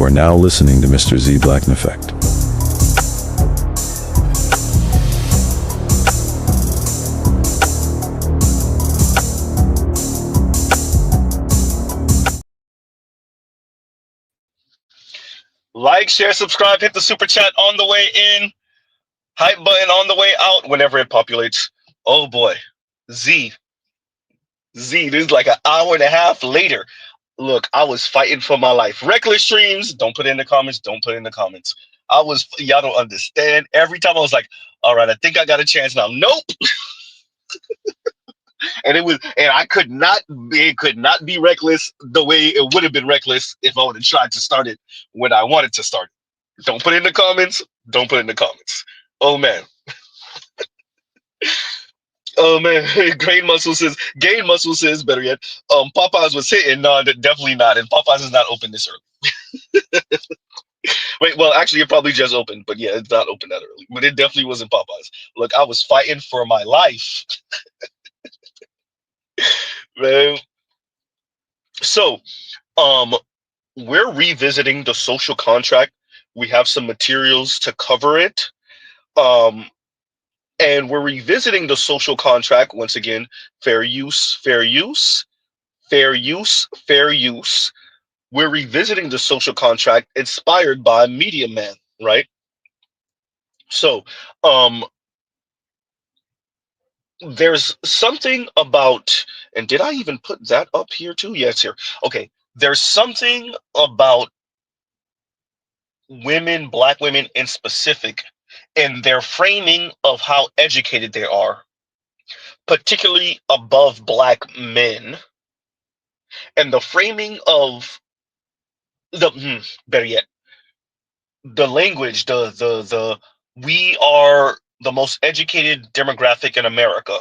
You are now listening to Mr. Z Blackneffect. Like, share, subscribe, hit the super chat on the way in, hype button on the way out whenever it populates. Oh boy, Z, this is like an hour and a half later. Look, I was fighting for my life. Reckless streams, don't put it in the comments, don't put it in the comments. Y'all don't understand. Every time I was like, all right, I think I got a chance now. Nope. And I it could not be reckless the way it would have been reckless if I would have tried to start it when I wanted to start it. Don't put it in the comments. Don't put it in the comments. Oh man. Oh man. Gain Muscle says, better yet, Popeyes was hitting. No, definitely not. And Popeyes is not open this early. Wait, well, actually, it probably just opened, but yeah, it's not open that early. But it definitely wasn't Popeyes. Look, I was fighting for my life. Man. So, we're revisiting the social contract. We have some materials to cover it. And we're revisiting the social contract once again. Fair use, fair use, fair use, fair use. We're revisiting the social contract inspired by Media Man, right? So, there's something about, and did I even put that up here too? Yeah, it's here. Okay, there's something about women, black women in specific, and their framing of how educated they are, particularly above black men, and the framing of better yet, the language, the we are the most educated demographic in America.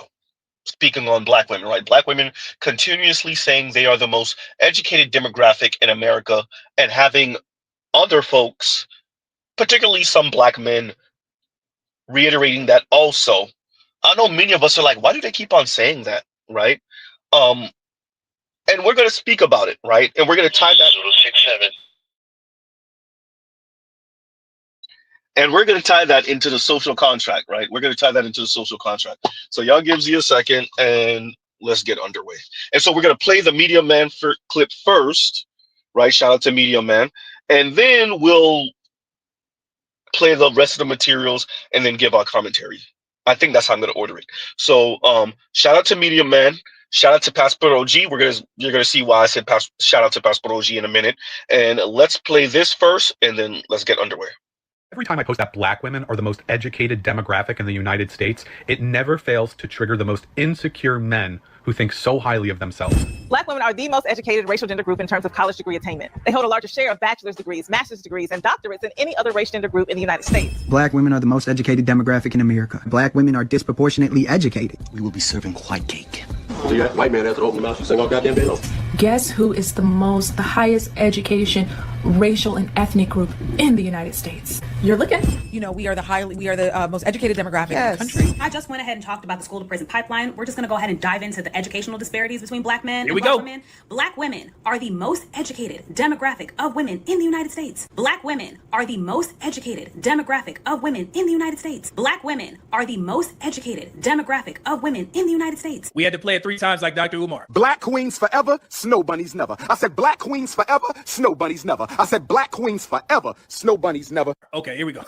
Speaking on black women, right? Black women continuously saying they are the most educated demographic in America, and having other folks, particularly some black men, reiterating that also. I know many of us are like, why do they keep on saying that, right? And we're going to speak about it, right? And we're going to tie that. 067. And we're going to tie that into the social contract, right? We're going to tie that into the social contract. So y'all gives you a second and let's get underway. And so we're going to play the Media Man clip first, right? Shout out to Media Man. And then we'll play the rest of the materials and then give our commentary. I think that's how I'm going to order it. So shout out to Media Man. Shout out to Passport OG. You're gonna see why I said shout out to Passport OG in a minute. And let's play this first, and then let's get underway. Every time I post that black women are the most educated demographic in the United States, it never fails to trigger the most insecure men who think so highly of themselves. Black women are the most educated racial gender group in terms of college degree attainment. They hold a larger share of bachelor's degrees, master's degrees, and doctorates than any other race gender group in the United States. Black women are the most educated demographic in America. Black women are disproportionately educated. We will be serving white cake. So you got white man has to open the mouth and sing all goddamn day long. Guess who is the highest education, racial and ethnic group in the United States? You're looking. You know, we are the most educated demographic in the country. I just went ahead and talked about the school to prison pipeline. We're just going to go ahead and dive into the educational disparities between black men and black women. Black women are the most educated demographic of women in the United States. Black women are the most educated demographic of women in the United States. Black women are the most educated demographic of women in the United States. We had to play it 3 times like Dr. Umar. Black queens forever, snow bunnies never. I said black queens forever, snow bunnies never. I said black queens forever, snow bunnies never. Okay, here we go.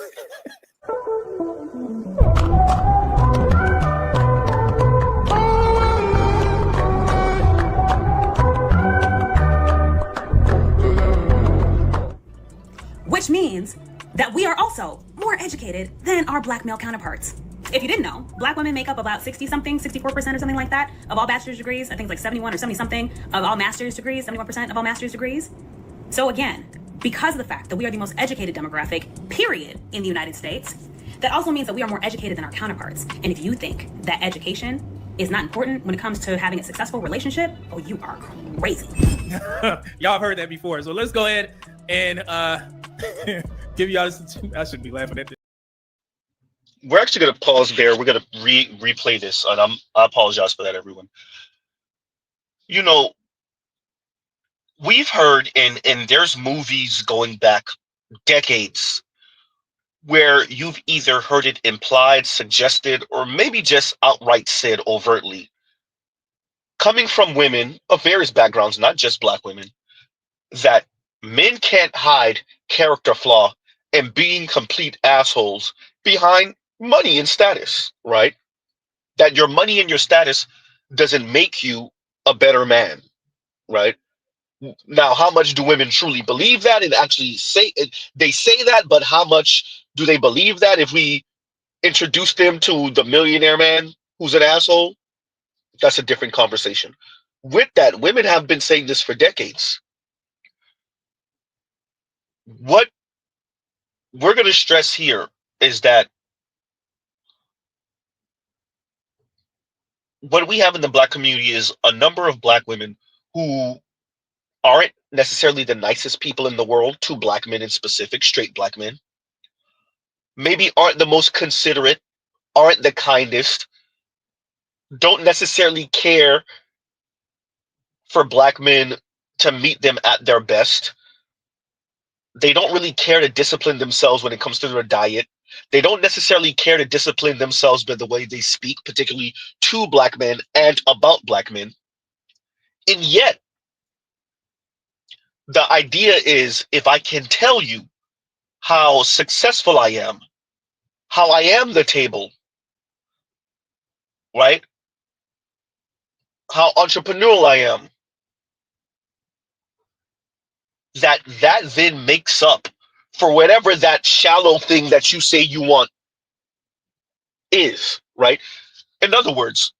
Which means that we are also more educated than our black male counterparts. If you didn't know, black women make up about 60-something, 64% or something like that of all bachelor's degrees. I think it's like 71 or 70-something of all master's degrees, 71% of all master's degrees. So again, because of the fact that we are the most educated demographic, period, in the United States, that also means that we are more educated than our counterparts. And if you think that education is not important when it comes to having a successful relationship, oh, you are crazy. Y'all have heard that before. So let's go ahead and give y'all I shouldn't be laughing at this. We're actually going to pause there. We're going to replay this. And I apologize for that, everyone. You know, we've heard, and there's movies going back decades where you've either heard it implied, suggested, or maybe just outright said overtly, coming from women of various backgrounds, not just black women, that men can't hide character flaw and being complete assholes behind money and status, right? That your money and your status doesn't make you a better man, right? Now, how much do women truly believe that and actually say it? They say that, but how much do they believe that if we introduce them to the millionaire man who's an asshole? That's a different conversation. With that, women have been saying this for decades. What we're going to stress here is that what we have in the black community is a number of black women who aren't necessarily the nicest people in the world to black men in specific, straight black men. Maybe aren't the most considerate, aren't the kindest, don't necessarily care for black men to meet them at their best. They don't really care to discipline themselves when it comes to their diet. They don't necessarily care to discipline themselves by the way they speak, particularly to black men and about black men. And yet, the idea is if I can tell you how successful I am, how I am the table, right? How entrepreneurial I am, that then makes up for whatever that shallow thing that you say you want is, right? In other words,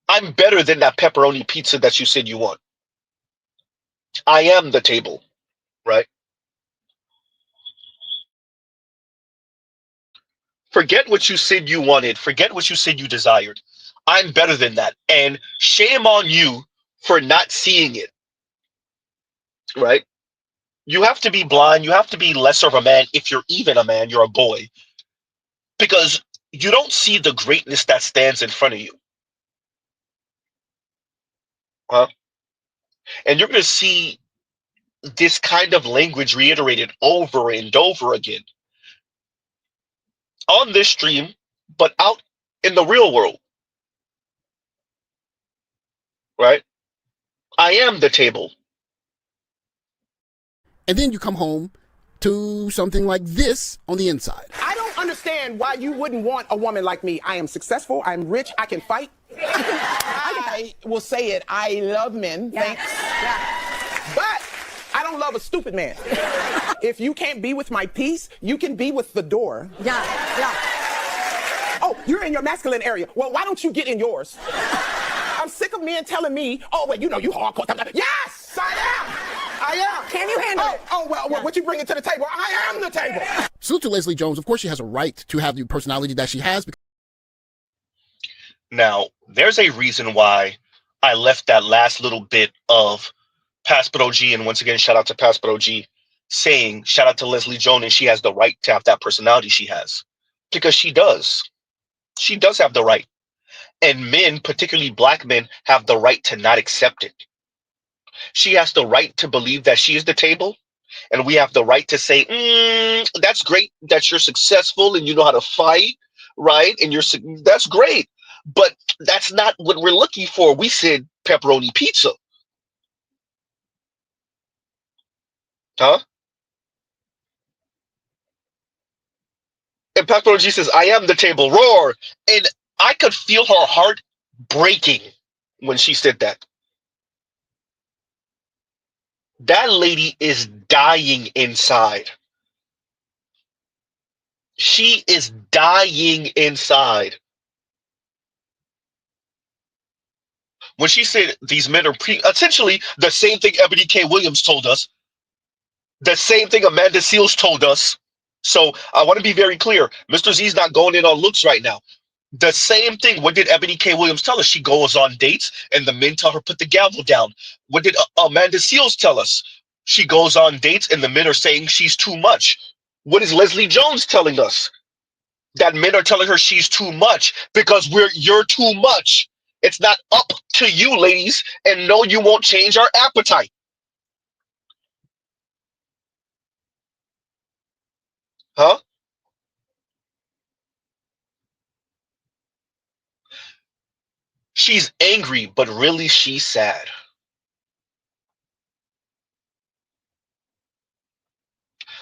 I'm better than that pepperoni pizza that you said you want. I am the table, right? Forget what you said you wanted. Forget what you said you desired. I'm better than that. And shame on you for not seeing it, right? You have to be blind. You have to be lesser of a man. If you're even a man, you're a boy. Because you don't see the greatness that stands in front of you. Huh? And you're going to see this kind of language reiterated over and over again on this stream, but out in the real world, right? I am the table. And then you come home to something like this on the inside. I don't understand why you wouldn't want a woman like me. I am successful. I'm rich. I can fight. I will say it. I love men. Yeah. Thanks. Yeah. But I don't love a stupid man. If you can't be with my peace, you can be with the door. Yeah. Yeah. Oh, you're in your masculine area. Well, why don't you get in yours? I'm sick of men telling me, oh, well, you know, you hardcore. Yes, I am. I am. Can you handle it? Oh, well, what you bringing to the table? I am the table. Salute to Leslie Jones. Of course, she has a right to have the personality that she has. Now, there's a reason why I left that last little bit of Passport OG, and once again, shout out to Passport OG, saying, shout out to Leslie Jones, and she has the right to have that personality she has. Because she does. She does have the right. And men, particularly black men, have the right to not accept it. She has the right to believe that she is the table, and we have the right to say, that's great that you're successful and you know how to fight, right? And that's great, but that's not what we're looking for. We said pepperoni pizza. Huh? And Pastor OG says, I am the table, roar. And I could feel her heart breaking when she said that. That lady is dying inside. She is dying inside. When she said these men are essentially the same thing Ebony K. Williams told us, the same thing Amanda Seals told us. So I want to be very clear. Mr. Z's not going in on looks right now. The same thing. What did Ebony K. Williams tell us? She goes on dates and the men tell her put the gavel down. What did Amanda Seals tell us? She goes on dates and the men are saying she's too much. What is Leslie Jones telling us? That men are telling her she's too much because you're too much. It's not up to you, ladies. And no, you won't change our appetite. Huh? She's angry, but really she's sad.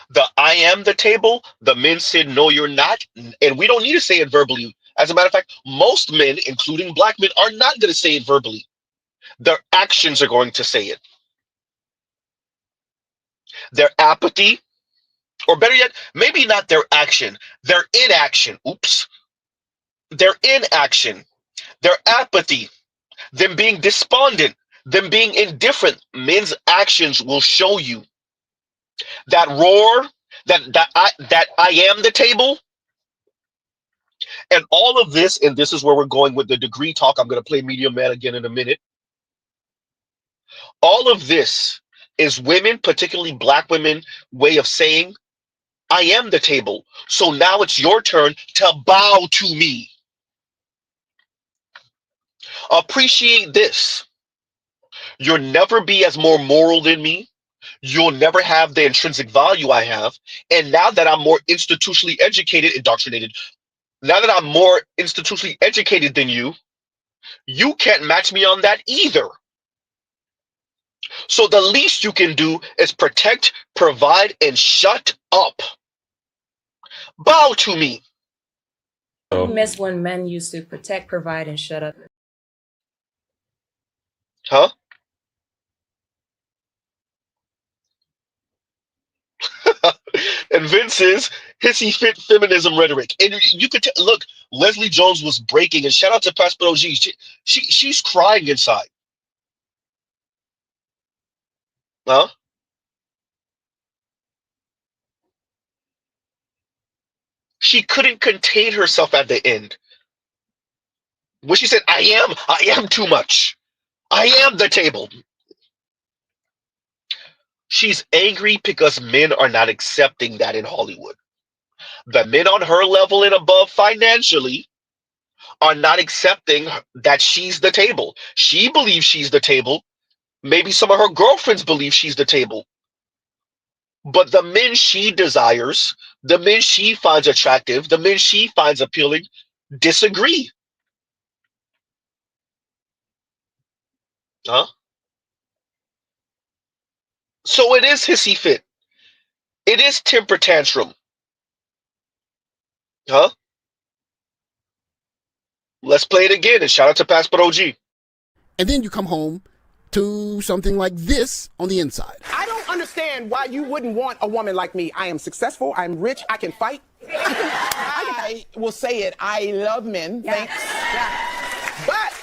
The I am the table, the men said, no, you're not. And we don't need to say it verbally. As a matter of fact, most men, including black men, are not going to say it verbally. Their actions are going to say it. Their apathy, or better yet, maybe not their action, their inaction. Oops. Their inaction, their apathy, them being despondent, them being indifferent. Men's actions will show you that roar, that I am the table, and all of this. And this is where we're going with the degree talk. I'm going to play Medium Man again in a minute. All of this is women, particularly black women, way of saying, I am the table. So now it's your turn to bow to me. Appreciate this. You'll never be as more moral than me. You'll never have the intrinsic value I have. And now that I'm more institutionally educated, indoctrinated, now that I'm more institutionally educated than you, you can't match me on that either. So the least you can do is protect, provide, and shut up. Bow to me. I miss when men used to protect, provide, and shut up. Huh? And Vince is hissy fit feminism rhetoric. And you could look, Leslie Jones was breaking, and shout out to Pastor OG. She's crying inside. Huh? She couldn't contain herself at the end. When she said, I am too much. I am the table. She's angry because men are not accepting that in Hollywood. The men on her level and above financially are not accepting that she's the table. She believes she's the table. Maybe some of her girlfriends believe she's the table. But the men she desires, the men she finds attractive, the men she finds appealing, disagree. Huh? So it is hissy fit. It is temper tantrum. Huh? Let's play it again, and shout out to Pastor OG. And then you come home to something like this on the inside. I don't understand why you wouldn't want a woman like me. I am successful. I'm rich. I can fight. I will say it. I love men. Yeah. Thanks. Yeah. But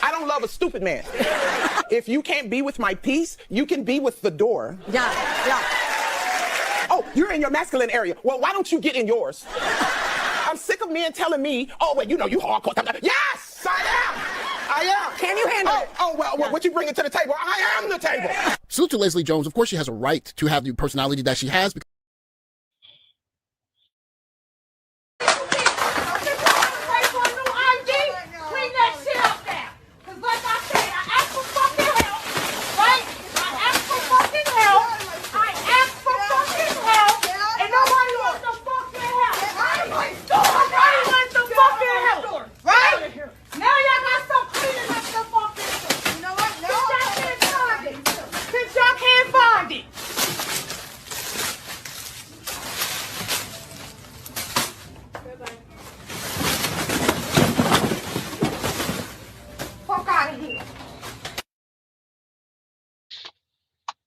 I don't love a stupid man. If you can't be with my peace, you can be with the door. Yeah, yeah. Oh, you're in your masculine area. Well, why don't you get in yours? I'm sick of men telling me, oh, well, you know, you hardcore. Yes, I am. I am. Can you handle it? Oh, well, yeah. What you bringing to the table? I am the table. Salute to Leslie Jones. Of course, she has a right to have the personality that she has.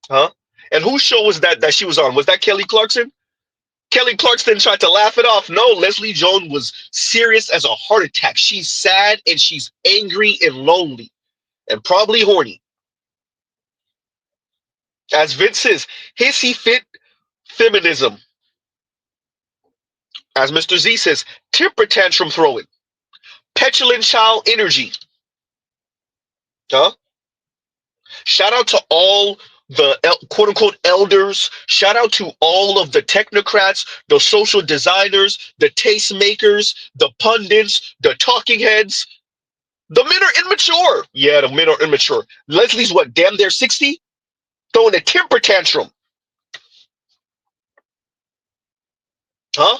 Huh? And whose show was that she was on? Was that Kelly Clarkson? Kelly Clarkson tried to laugh it off. No, Leslie Jones was serious as a heart attack. She's sad and she's angry and lonely and probably horny. As Vince says, hissy fit feminism. As Mr. Z says, temper tantrum throwing. Petulant child energy. Huh? Shout out to all the quote unquote elders. Shout out to all of the technocrats, the social designers, the tastemakers, the pundits, the talking heads. The men are immature. Yeah, the men are immature. Leslie's what, damn near 60? Throwing a temper tantrum. Huh?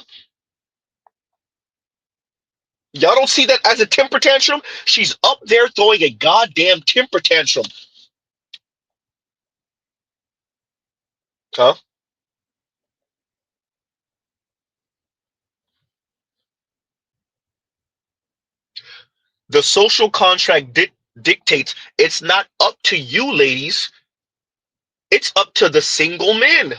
Y'all don't see that as a temper tantrum? She's up there throwing a goddamn temper tantrum. Huh? The social contract dictates it's not up to you, ladies. It's up to the single men.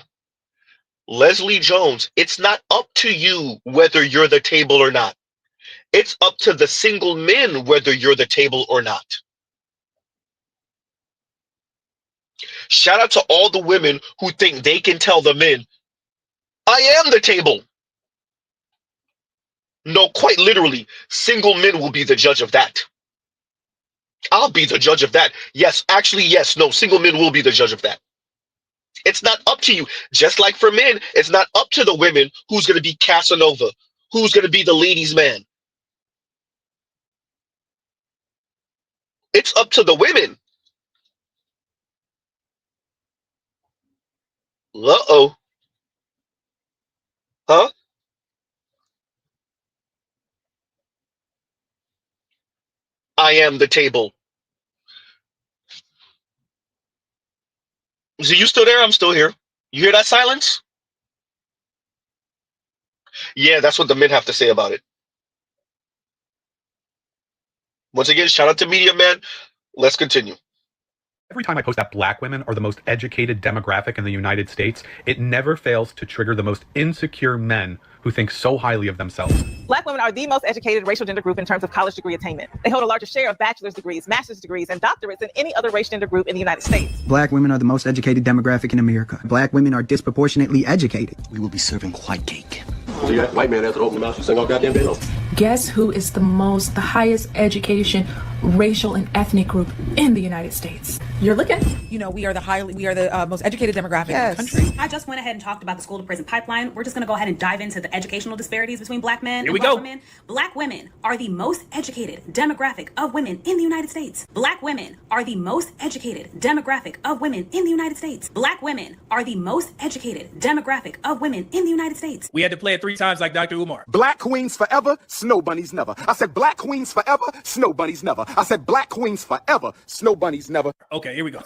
Leslie Jones, it's not up to you whether you're the table or not. It's up to the single men whether you're the table or not. Shout out to all the women who think they can tell the men, I am the table. No, quite literally, single men will be the judge of that. I'll be the judge of that. Yes, actually, yes. No, single men will be the judge of that. It's not up to you. Just like for men, it's not up to the women who's going to be Casanova, who's going to be the ladies' man. It's up to the women. Uh-oh. Huh? I am the table. Is you still there? I'm still here. You hear that silence? Yeah, that's what the men have to say about it. Once again, shout out to Media Man. Let's continue. Every time I post that black women are the most educated demographic in the United States, it never fails to trigger the most insecure men who think so highly of themselves. Black women are the most educated racial gender group in terms of college degree attainment. They hold a larger share of bachelor's degrees, master's degrees, and doctorates than any other race gender group in the United States. Black women are the most educated demographic in America. Black women are disproportionately educated. We will be serving white cake. So you got white man after open your mouth, you sing all goddamn day long. Guess who is the highest education racial and ethnic group in the United States? You're looking. You know, we are the most educated demographic in the country. I just went ahead and talked about the school to prison pipeline. We're just going to go ahead and dive into the educational disparities between black men and black women. Black women are the most educated demographic of women in the United States. Black women are the most educated demographic of women in the United States. Black women are the most educated demographic of women in the United States. We had to play it 3 times like Dr. Umar. Black queens forever, snow bunnies never. I said black queens forever, snow bunnies never. I said black queens forever, snow bunnies never. Okay, here we go.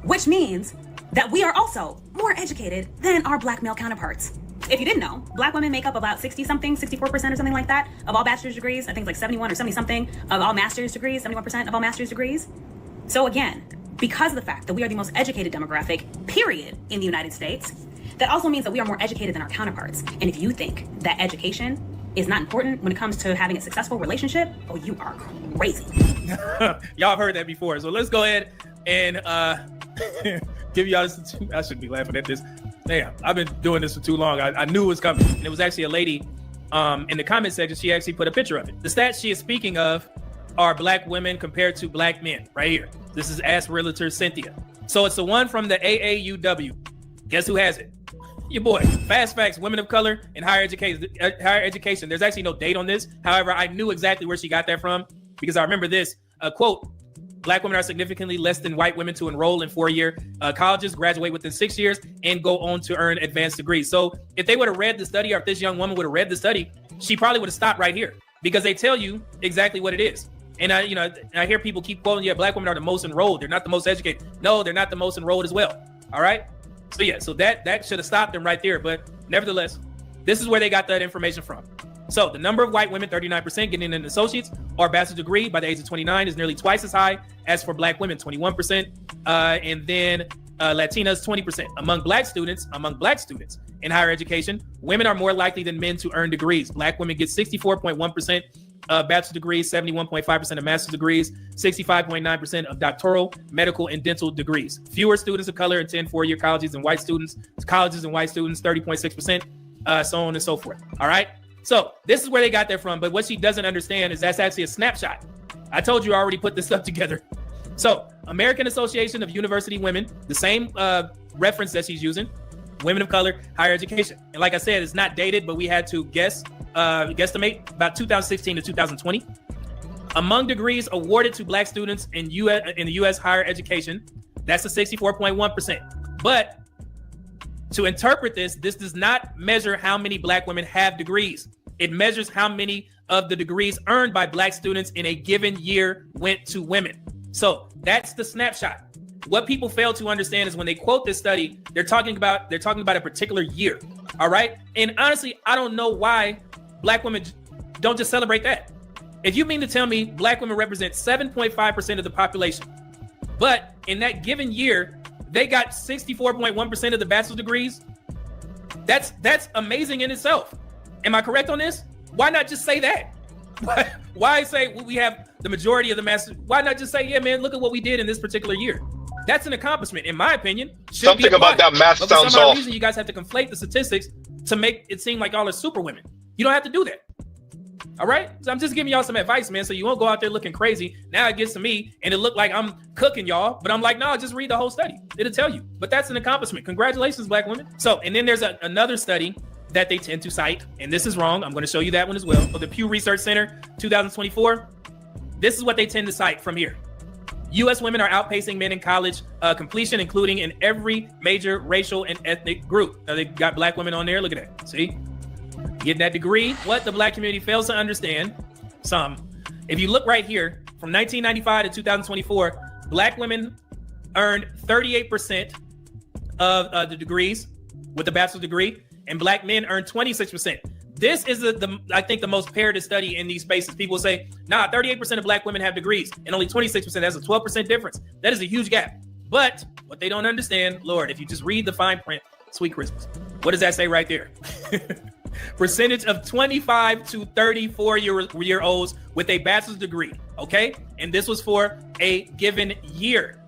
Which means that we are also more educated than our black male counterparts. If you didn't know, black women make up about 60-something, 64% or something like that of all bachelor's degrees. I think like 71 or 70-something of all master's degrees, 71% of all master's degrees. So again, because of the fact that we are the most educated demographic, period, in the United States, that also means that we are more educated than our counterparts. And if you think that education is not important when it comes to having a successful relationship, oh, you are crazy. Y'all have heard that before. So let's go ahead and give y'all this. I shouldn't be laughing at this. Damn, I've been doing this for too long. I knew it was coming. And it was actually a lady in the comment section. She actually put a picture of it. The stats she is speaking of are black women compared to black men right here. This is Ask Realtor Cynthia. So it's the one from the AAUW. Guess who has it? Your boy. Fast facts, women of color in higher education. There's actually no date on this. However, I knew exactly where she got that from because I remember this quote. Black women are significantly less than white women to enroll in 4-year colleges, graduate within 6 years, and go on to earn advanced degrees. So if they would have read the study, or if this young woman would have read the study, she probably would have stopped right here because they tell you exactly what it is. And I hear people keep quoting, yeah, black women are the most enrolled. They're not the most educated. No, they're not the most enrolled as well. All right. So yeah, so that should have stopped them right there. But nevertheless, this is where they got that information from. So the number of white women, 39%, getting an associate's or bachelor's degree by the age of 29 is nearly twice as high as for black women, 21%. And then Latinas, 20%. Among black students in higher education, women are more likely than men to earn degrees. Black women get 64.1% bachelor's degrees, 71.5% of master's degrees, 65.9% of doctoral, medical, and dental degrees. Fewer students of color attend 4-year colleges and white students, 30.6%, so on and so forth. All right. So this is where they got that from. But what she doesn't understand is that's actually a snapshot. I told you I already put this stuff together. So American Association of University Women, the same reference that she's using, women of color, higher education. And like I said, it's not dated, but we had to guesstimate about 2016 to 2020. Among degrees awarded to Black students in the U.S. higher education, that's a 64.1%. But to interpret this does not measure how many Black women have degrees. It measures how many of the degrees earned by Black students in a given year went to women. So that's the snapshot. What people fail to understand is when they quote this study, they're talking about a particular year. All right. And honestly, I don't know why Black women don't just celebrate that. If you mean to tell me Black women represent 7.5% of the population, but in that given year, they got 64.1% of the bachelor's degrees, that's amazing in itself. Am I correct on this? Why not just say that? Why say we have the majority of the master? Why not just say, yeah, man, look at what we did in this particular year? That's an accomplishment, in my opinion. Something about that math but sounds for some odd off. reason, you guys have to conflate the statistics to make it seem like y'all are super women. You don't have to do that. All right? So I'm just giving y'all some advice, man, so you won't go out there looking crazy. Now it gets to me and it looked like I'm cooking y'all, but I'm like, no, just read the whole study. It'll tell you. But that's an accomplishment. Congratulations, Black women. So, and then there's another study that they tend to cite, and this is wrong. I'm going to show you that one as well. For the Pew Research Center 2024, this is what they tend to cite from here. U.S. women are outpacing men in college completion, including in every major racial and ethnic group. Now they got Black women on there. Look at that. See? Getting that degree. What the Black community fails to understand, if you look right here, from 1995 to 2024, Black women earned 38% of the degrees with a bachelor's degree, and Black men earned 26%. This is I think the most parroted study in these spaces. People say, nah, 38% of Black women have degrees and only 26%. That's a 12% difference. That is a huge gap. But what they don't understand, Lord, if you just read the fine print, sweet Christmas, what does that say right there? Percentage of 25 to 34-year-olds with a bachelor's degree, okay? And this was for a given year.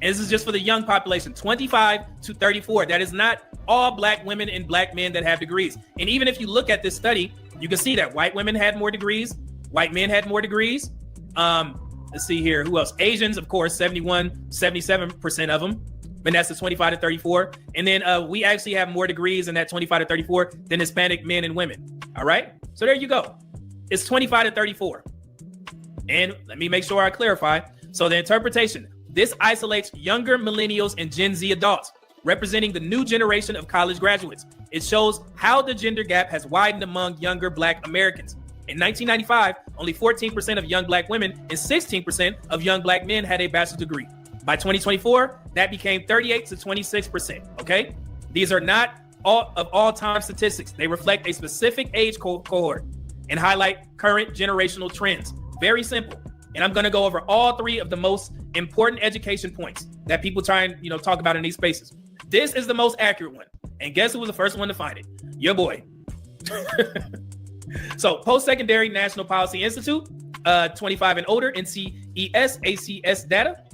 And this is just for the young population, 25 to 34. That is not all Black women and Black men that have degrees. And even if you look at this study, you can see that white women had more degrees, white men had more degrees. Let's see here, who else? Asians, of course, 77% of them. And that's the 25 to 34. And then we actually have more degrees in that 25 to 34 than Hispanic men and women. All right. So there you go. It's 25 to 34. And let me make sure I clarify. So the interpretation, this isolates younger millennials and Gen Z adults, representing the new generation of college graduates. It shows how the gender gap has widened among younger Black Americans. In 1995, only 14% of young Black women and 16% of young Black men had a bachelor's degree. By 2024, that became 38 to 26%, okay? These are not all time statistics. They reflect a specific age cohort and highlight current generational trends. Very simple. And I'm gonna go over all three of the most important education points that people try and talk about in these spaces. This is the most accurate one. And guess who was the first one to find it? Your boy. So Post-Secondary National Policy Institute, 25 and older, NCES, ACS data.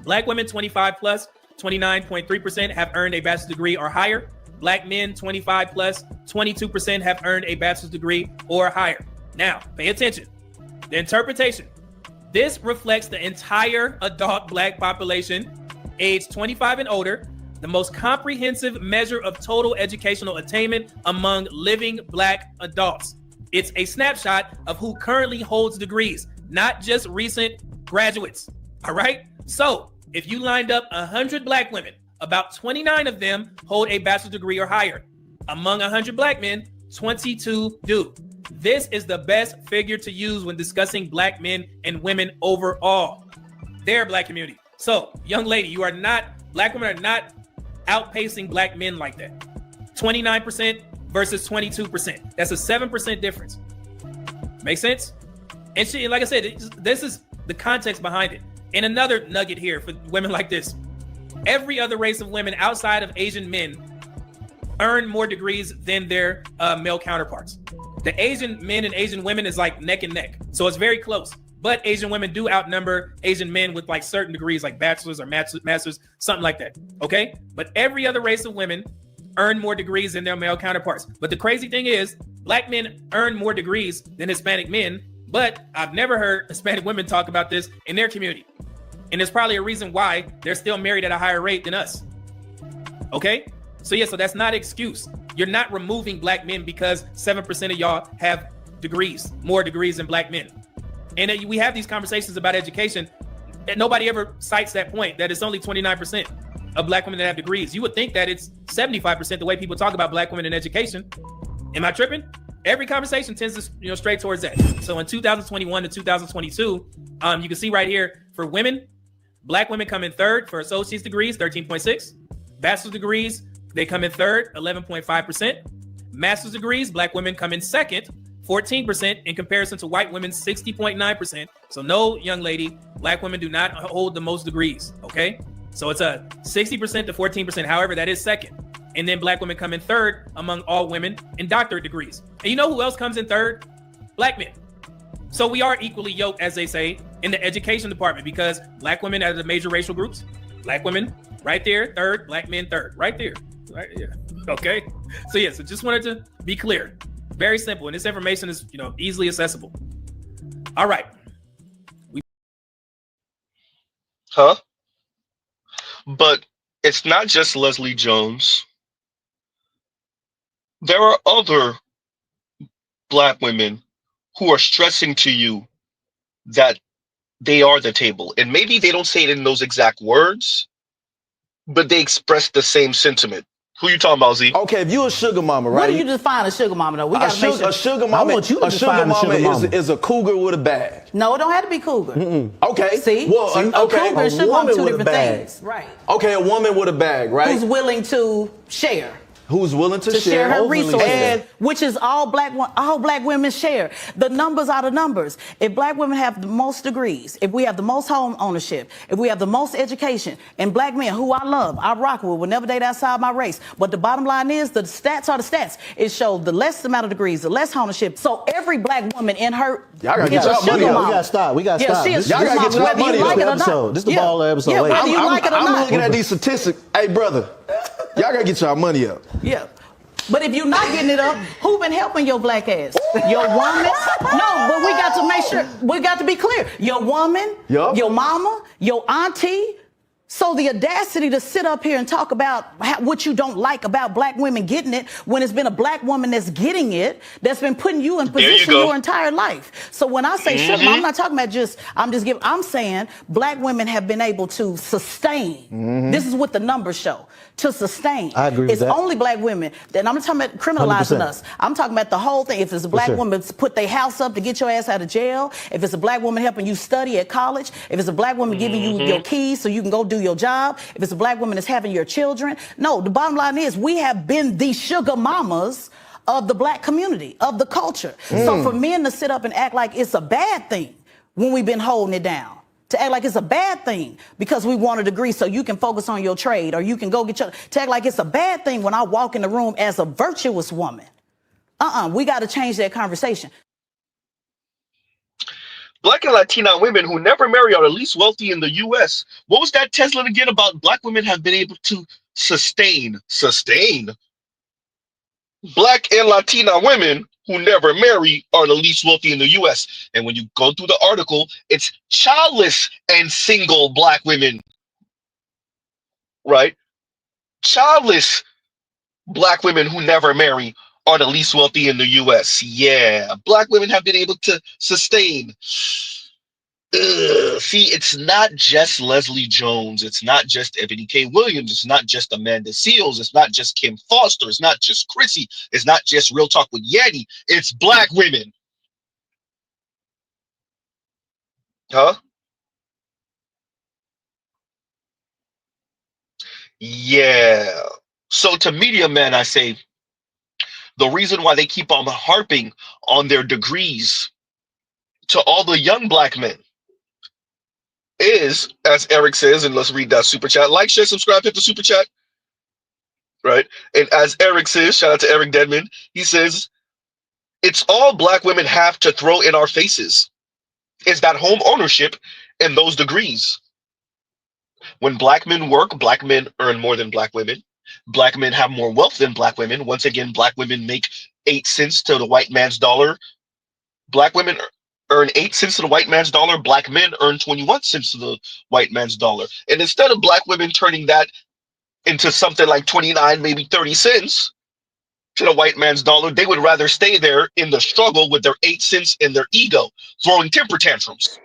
Black women 25 plus, 29.3% have earned a bachelor's degree or higher. Black men 25 plus, 22% have earned a bachelor's degree or higher. Now, pay attention. The interpretation. This reflects the entire adult Black population, age 25 and older, the most comprehensive measure of total educational attainment among living Black adults. It's a snapshot of who currently holds degrees, not just recent graduates. All right? So if you lined up 100 Black women, about 29 of them hold a bachelor's degree or higher. Among 100 Black men, 22 do. This is the best figure to use when discussing Black men and women overall. Their Black community. So, young lady, Black women are not outpacing Black men like that. 29% versus 22%. That's a 7% difference. Make sense? And like I said, this is the context behind it. And another nugget here for women like this. Every other race of women outside of Asian men earn more degrees than their male counterparts. The Asian men and Asian women is like neck and neck. So it's very close. But Asian women do outnumber Asian men with like certain degrees, like bachelor's or master's, something like that. Okay? But every other race of women earn more degrees than their male counterparts. But the crazy thing is, Black men earn more degrees than Hispanic men. But I've never heard Hispanic women talk about this in their community. And there's probably a reason why they're still married at a higher rate than us. Okay? So yeah, so that's not an excuse. You're not removing black men because 7% of y'all have degrees, more degrees than black men. And we have these conversations about education, and nobody ever cites that point, that it's only 29% of black women that have degrees. You would think that it's 75% the way people talk about black women in education. Am I tripping? Every conversation tends to, straight towards that. So in 2021 to 2022, you can see right here for women, black women come in third for associate's degrees, 13.6. Bachelor's degrees, they come in third, 11.5%. Master's degrees, black women come in second, 14% in comparison to white women, 60.9%. So no, young lady, black women do not hold the most degrees, okay? So it's a 60% to 14%. However, that is second. And then black women come in third among all women in doctorate degrees. And you know who else comes in third? Black men. So we are equally yoked, as they say, in the education department, because black women are the major racial groups. Black women right there, third, black men third, right there. Right, yeah. Okay. So yeah, so just wanted to be clear. Very simple. And this information is, easily accessible. All right. But it's not just Leslie Jones. There are other black women who are stressing to you that they are the table. And maybe they don't say it in those exact words, but they express the same sentiment. Who you talking about, Z? Okay, if you a sugar mama, right? What do you define a sugar mama, though? We got to make sure. A sugar mama, I want you to a sugar define mama, a sugar mama. is a cougar with a bag. No, it don't have to be cougar. Okay. See? Well, See? okay. A cougar and sugar mama, two different things. Right. Okay, a woman with a bag, right? Who's willing to share. Who's willing to share her resources, and which is all black women share. The numbers are the numbers. If black women have the most degrees, if we have the most home ownership, if we have the most education, and black men who I love, I rock with, will never date outside my race. But the bottom line is, the stats are the stats. It shows the less amount of degrees, the less ownership. So every black woman in her is a sugar mama. We gotta stop. We gotta stop. She is y'all gotta get your whether money you like it or episode. not. This is the baller episode. Yeah, whether you like it or not. I'm looking at these statistics. Hey, brother, y'all gotta get y'all money up. Yeah. But if you're not getting it up, who been helping your black ass? Your woman? No, but we got to make sure, we got to be clear. Your woman, your mama, your auntie. So the audacity to sit up here and talk about what you don't like about black women getting it, when it's been a black woman that's getting it, that's been putting you in position your entire life. So when I say sugar, I'm not talking about I'm saying black women have been able to sustain. This is what the numbers show. To sustain. I agree with it's that. only black women. Then I'm not talking about criminalizing 100%. us. I'm talking about the whole thing. If it's a black woman put their house up to get your ass out of jail, if it's a black woman helping you study at college, if it's a black woman giving you your keys so you can go do your job, if it's a black woman that's having your children. No, the bottom line is we have been the sugar mamas of the black community, of the culture. So for men to sit up and act like it's a bad thing when we've been holding it down, to act like it's a bad thing because we want a degree so you can focus on your trade or you can go get your, to act like it's a bad thing when I walk in the room as a virtuous woman. We got to change that conversation. Black and Latina women who never marry are the least wealthy in the U.S. What was that Tesla again about black women have been able to sustain? Black and Latina women who never marry are the least wealthy in the U.S. And when you go through the article, it's childless and single black women, right? Childless black women who never marry are the least wealthy in the U.S. Yeah, black women have been able to sustain. See, it's not just Leslie Jones. It's not just Ebony K. Williams. It's not just Amanda Seals. It's not just Kim Foster. It's not just Chrissy. It's not just Real Talk with Yanni. It's black women. Yeah. So to media men, I say, the reason why they keep on harping on their degrees to all the young black men is, as Eric says, and let's read that super chat. Like, share, subscribe, hit the super chat. Right? And as Eric says, shout out to Eric Dedman, he says, it's all black women have to throw in our faces is that home ownership and those degrees. When black men work, black men earn more than black women. Black men have more wealth than black women. Once again, black women make 8 cents to the white man's dollar. Black women earn 8 cents to the white man's dollar. Black men earn 21 cents to the white man's dollar. And instead of black women turning that into something like 29, maybe 30 cents to the white man's dollar, they would rather stay there in the struggle with their 8 cents and their ego, throwing temper tantrums.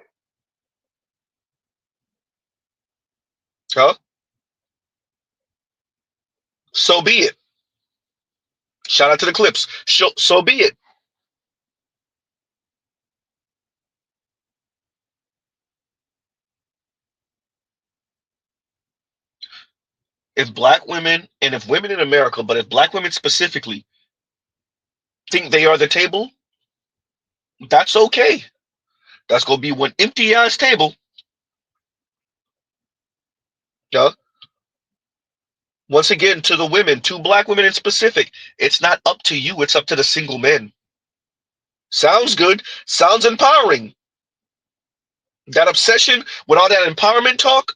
Huh? So be it. Shout out to the clips. So be it. If black women, and if women in America, but if black women specifically think they are the table, that's okay. That's going to be one empty ass table. Yeah. Once again, to the women, to black women in specific, it's not up to you, it's up to the single men. Sounds good. Sounds empowering. That obsession with all that empowerment talk.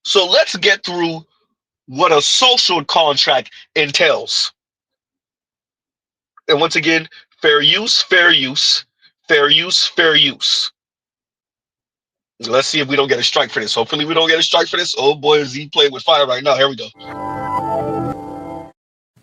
So let's get through what a social contract entails. And once again, fair use, fair use, fair use, fair use. Let's see if we don't get a strike for this. Hopefully we don't get a strike for this. Oh boy, is he playing with fire right now. Here we go.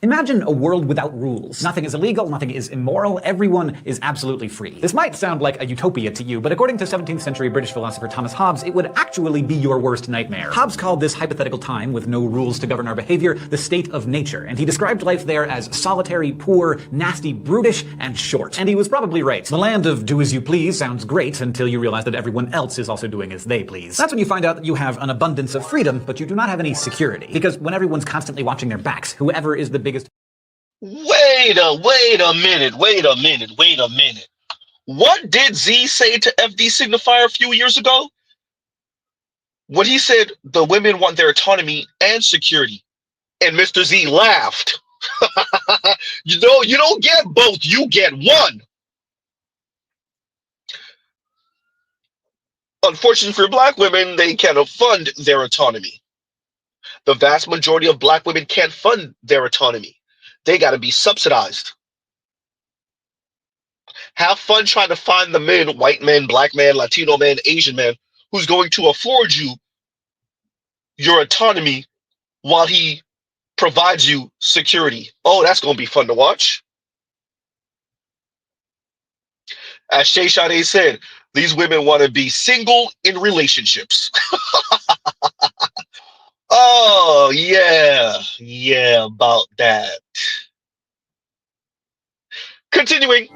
Imagine a world without rules. Nothing is illegal, nothing is immoral, everyone is absolutely free. This might sound like a utopia to you, but according to 17th century British philosopher Thomas Hobbes, it would actually be your worst nightmare. Hobbes called this hypothetical time, with no rules to govern our behavior, the state of nature, and he described life there as solitary, poor, nasty, brutish, and short. And he was probably right. The land of do as you please sounds great until you realize that everyone else is also doing as they please. That's when you find out that you have an abundance of freedom, but you do not have any security. Because when everyone's constantly watching their backs, whoever is the biggest... Wait a minute. What did Z say to FD Signifier a few years ago? When he said the women want their autonomy and security, and Mr. Z laughed. You don't get both, you get one. Unfortunately for black women, they cannot fund their autonomy. The vast majority of black women can't fund their autonomy. They got to be subsidized. Have fun trying to find the men, white men, black man, Latino man, Asian man, who's going to afford you your autonomy while he provides you security. Oh, that's going to be fun to watch. As Shay Sade said, these women want to be single in relationships. Oh, yeah, about that. Continuing.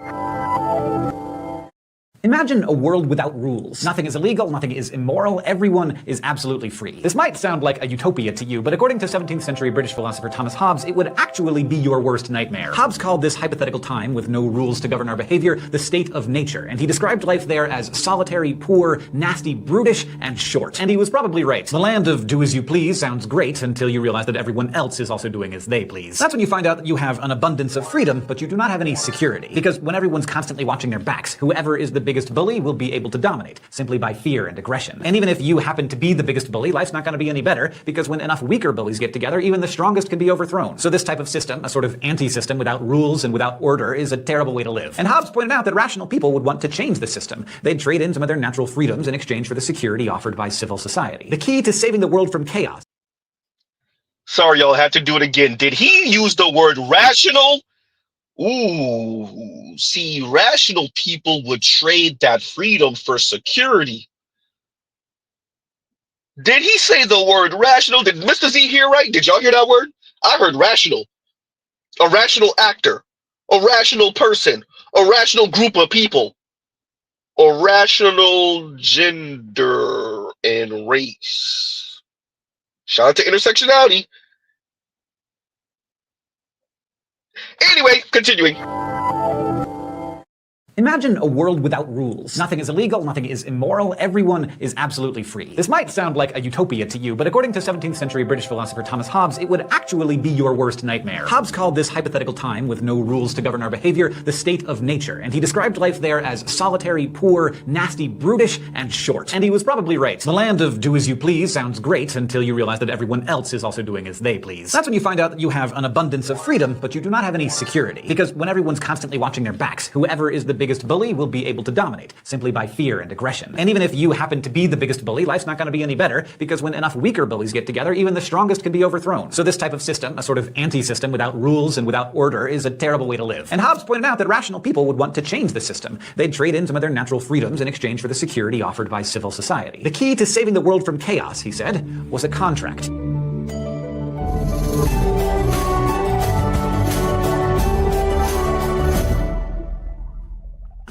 Imagine a world without rules. Nothing is illegal, nothing is immoral, everyone is absolutely free. This might sound like a utopia to you, but according to 17th century British philosopher Thomas Hobbes, it would actually be your worst nightmare. Hobbes called this hypothetical time, with no rules to govern our behavior, the state of nature, and he described life there as solitary, poor, nasty, brutish, and short. And he was probably right. The land of do as you please sounds great until you realize that everyone else is also doing as they please. That's when you find out that you have an abundance of freedom, but you do not have any security. Because when everyone's constantly watching their backs, whoever is the biggest bully will be able to dominate, simply by fear and aggression. And even if you happen to be the biggest bully, life's not going to be any better, because when enough weaker bullies get together, even the strongest can be overthrown. So this type of system, a sort of anti-system without rules and without order, is a terrible way to live. And Hobbes pointed out that rational people would want to change the system. They'd trade in some of their natural freedoms in exchange for the security offered by civil society. The key to saving the world from chaos. Sorry, y'all, had to do it again. Did he use the word rational? Ooh, see, rational people would trade that freedom for security. Did he say the word rational? Did Mr. Z hear right? Did y'all hear that word? I heard rational. A rational actor, a rational person, a rational group of people, a rational gender and race. Shout out to intersectionality. Anyway, continuing. Imagine a world without rules. Nothing is illegal, nothing is immoral, everyone is absolutely free. This might sound like a utopia to you, but according to 17th century British philosopher Thomas Hobbes, it would actually be your worst nightmare. Hobbes called this hypothetical time, with no rules to govern our behavior, the state of nature, and he described life there as solitary, poor, nasty, brutish, and short. And he was probably right. The land of do as you please sounds great until you realize that everyone else is also doing as they please. That's when you find out that you have an abundance of freedom, but you do not have any security. Because when everyone's constantly watching their backs, whoever is the biggest bully will be able to dominate, simply by fear and aggression. And even if you happen to be the biggest bully, life's not going to be any better, because when enough weaker bullies get together, even the strongest can be overthrown. So this type of system, a sort of anti-system without rules and without order, is a terrible way to live. And Hobbes pointed out that rational people would want to change the system. They'd trade in some of their natural freedoms in exchange for the security offered by civil society. The key to saving the world from chaos, he said, was a contract.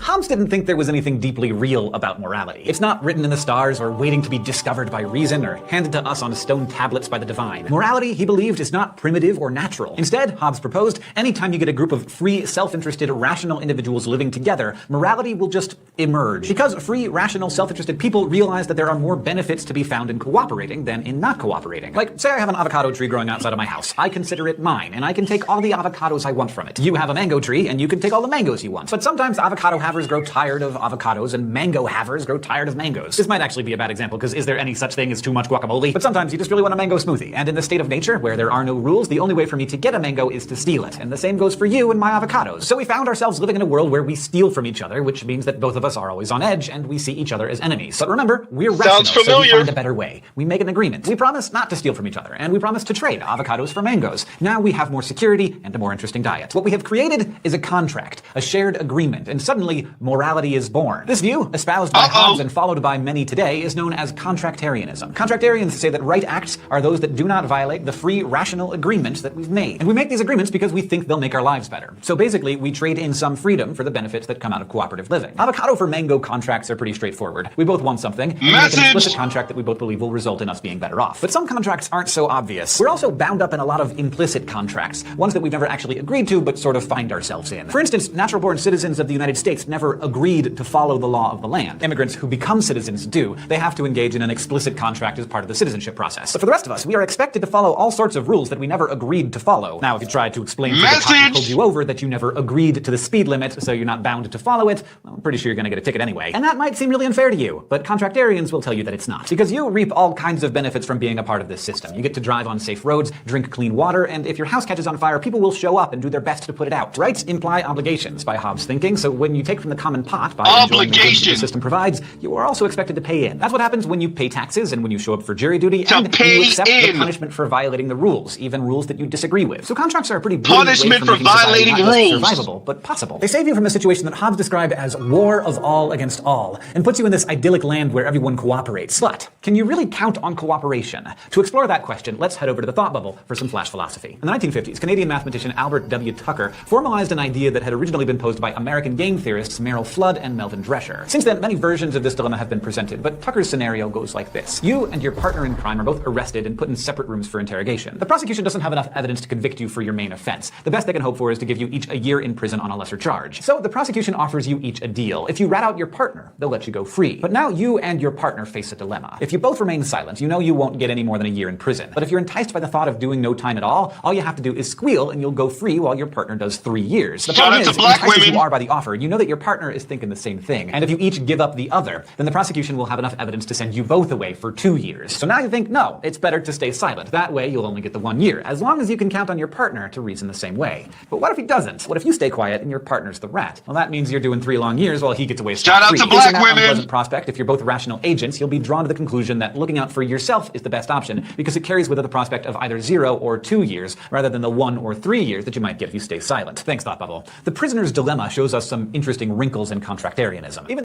Hobbes didn't think there was anything deeply real about morality. It's not written in the stars or waiting to be discovered by reason or handed to us on stone tablets by the divine. Morality, he believed, is not primitive or natural. Instead, Hobbes proposed, anytime you get a group of free, self-interested, rational individuals living together, morality will just emerge. Because free, rational, self-interested people realize that there are more benefits to be found in cooperating than in not cooperating. Like, say I have an avocado tree growing outside of my house. I consider it mine, and I can take all the avocados I want from it. You have a mango tree, and you can take all the mangoes you want. But sometimes avocado havers grow tired of avocados and mango havers grow tired of mangoes. This might actually be a bad example, because is there any such thing as too much guacamole? But sometimes you just really want a mango smoothie. And in the state of nature, where there are no rules, the only way for me to get a mango is to steal it. And the same goes for you and my avocados. So we found ourselves living in a world where we steal from each other, which means that both of us are always on edge, and we see each other as enemies. But remember, we're rational, so we find a better way. We make an agreement. We promise not to steal from each other, and we promise to trade avocados for mangoes. Now we have more security and a more interesting diet. What we have created is a contract, a shared agreement, and suddenly morality is born. This view, espoused by Hobbes and followed by many today, is known as contractarianism. Contractarians say that right acts are those that do not violate the free, rational agreements that we've made. And we make these agreements because we think they'll make our lives better. So basically, we trade in some freedom for the benefits that come out of cooperative living. Avocado for mango contracts are pretty straightforward. We both want something, and we make an explicit contract that we both believe will result in us being better off. But some contracts aren't so obvious. We're also bound up in a lot of implicit contracts, ones that we've never actually agreed to, but sort of find ourselves in. For instance, natural-born citizens of the United States never agreed to follow the law of the land. Immigrants who become citizens do. They have to engage in an explicit contract as part of the citizenship process. But for the rest of us, we are expected to follow all sorts of rules that we never agreed to follow. Now, if you try to explain to the cop who pulled you over that you never agreed to the speed limit, so you're not bound to follow it, well, I'm pretty sure you're going to get a ticket anyway. And that might seem really unfair to you, but contractarians will tell you that it's not. Because you reap all kinds of benefits from being a part of this system. You get to drive on safe roads, drink clean water, and if your house catches on fire, people will show up and do their best to put it out. Rights imply obligations by Hobbes' thinking, so when you take from the common pot by enjoying the goods that the system provides, you are also expected to pay in. That's what happens when you pay taxes and when you show up for jury duty and when you accept the punishment for violating the rules, even rules that you disagree with. So contracts are a pretty brilliant way for violating rules survivable, but possible. They save you from a situation that Hobbes described as war of all against all, and puts you in this idyllic land where everyone cooperates. But can you really count on cooperation? To explore that question, let's head over to the thought bubble for some flash philosophy. In the 1950s, Canadian mathematician Albert W. Tucker formalized an idea that had originally been posed by American game theorists Merrill Flood and Melvin Drescher. Since then, many versions of this dilemma have been presented, but Tucker's scenario goes like this. You and your partner in crime are both arrested and put in separate rooms for interrogation. The prosecution doesn't have enough evidence to convict you for your main offense. The best they can hope for is to give you each a year in prison on a lesser charge. So the prosecution offers you each a deal. If you rat out your partner, they'll let you go free. But now you and your partner face a dilemma. If you both remain silent, you know you won't get any more than a year in prison. But if you're enticed by the thought of doing no time at all you have to do is squeal and you'll go free while your partner does 3 years. The problem is, enticed as you are by the offer, you know that your partner is thinking the same thing. And if you each give up the other, then the prosecution will have enough evidence to send you both away for 2 years. So now you think, no, it's better to stay silent. That way you'll only get the 1 year, as long as you can count on your partner to reason the same way. But what if he doesn't? What if you stay quiet and your partner's the rat? Well, that means you're doing 3 long years while he gets away scot-free. Shout out to black women! Unpleasant prospect, if you're both rational agents, you'll be drawn to the conclusion that looking out for yourself is the best option, because it carries with it the prospect of either 0 or 2 years, rather than the 1 or 3 years that you might get if you stay silent. Thanks, Thought Bubble. The prisoner's dilemma shows us some interesting wrinkles in contractarianism.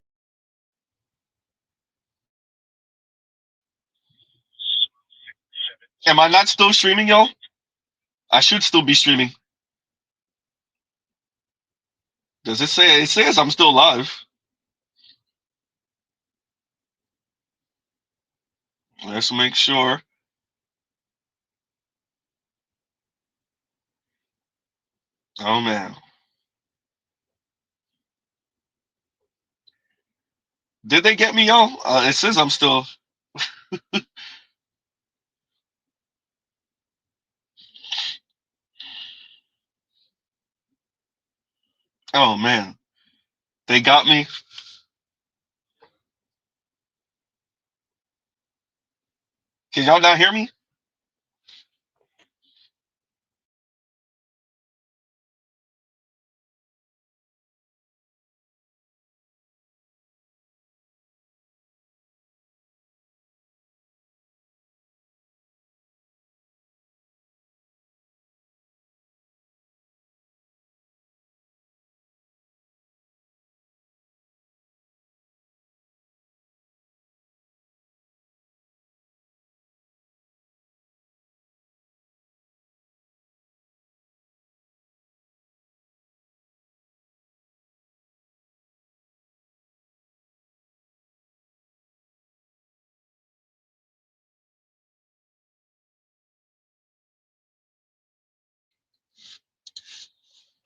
Am I not still streaming, y'all? I should still be streaming. Does it say? It says I'm still live. Let's make sure. Oh man. Did they get me, y'all? It says I'm still. Oh man, they got me. Can y'all not hear me?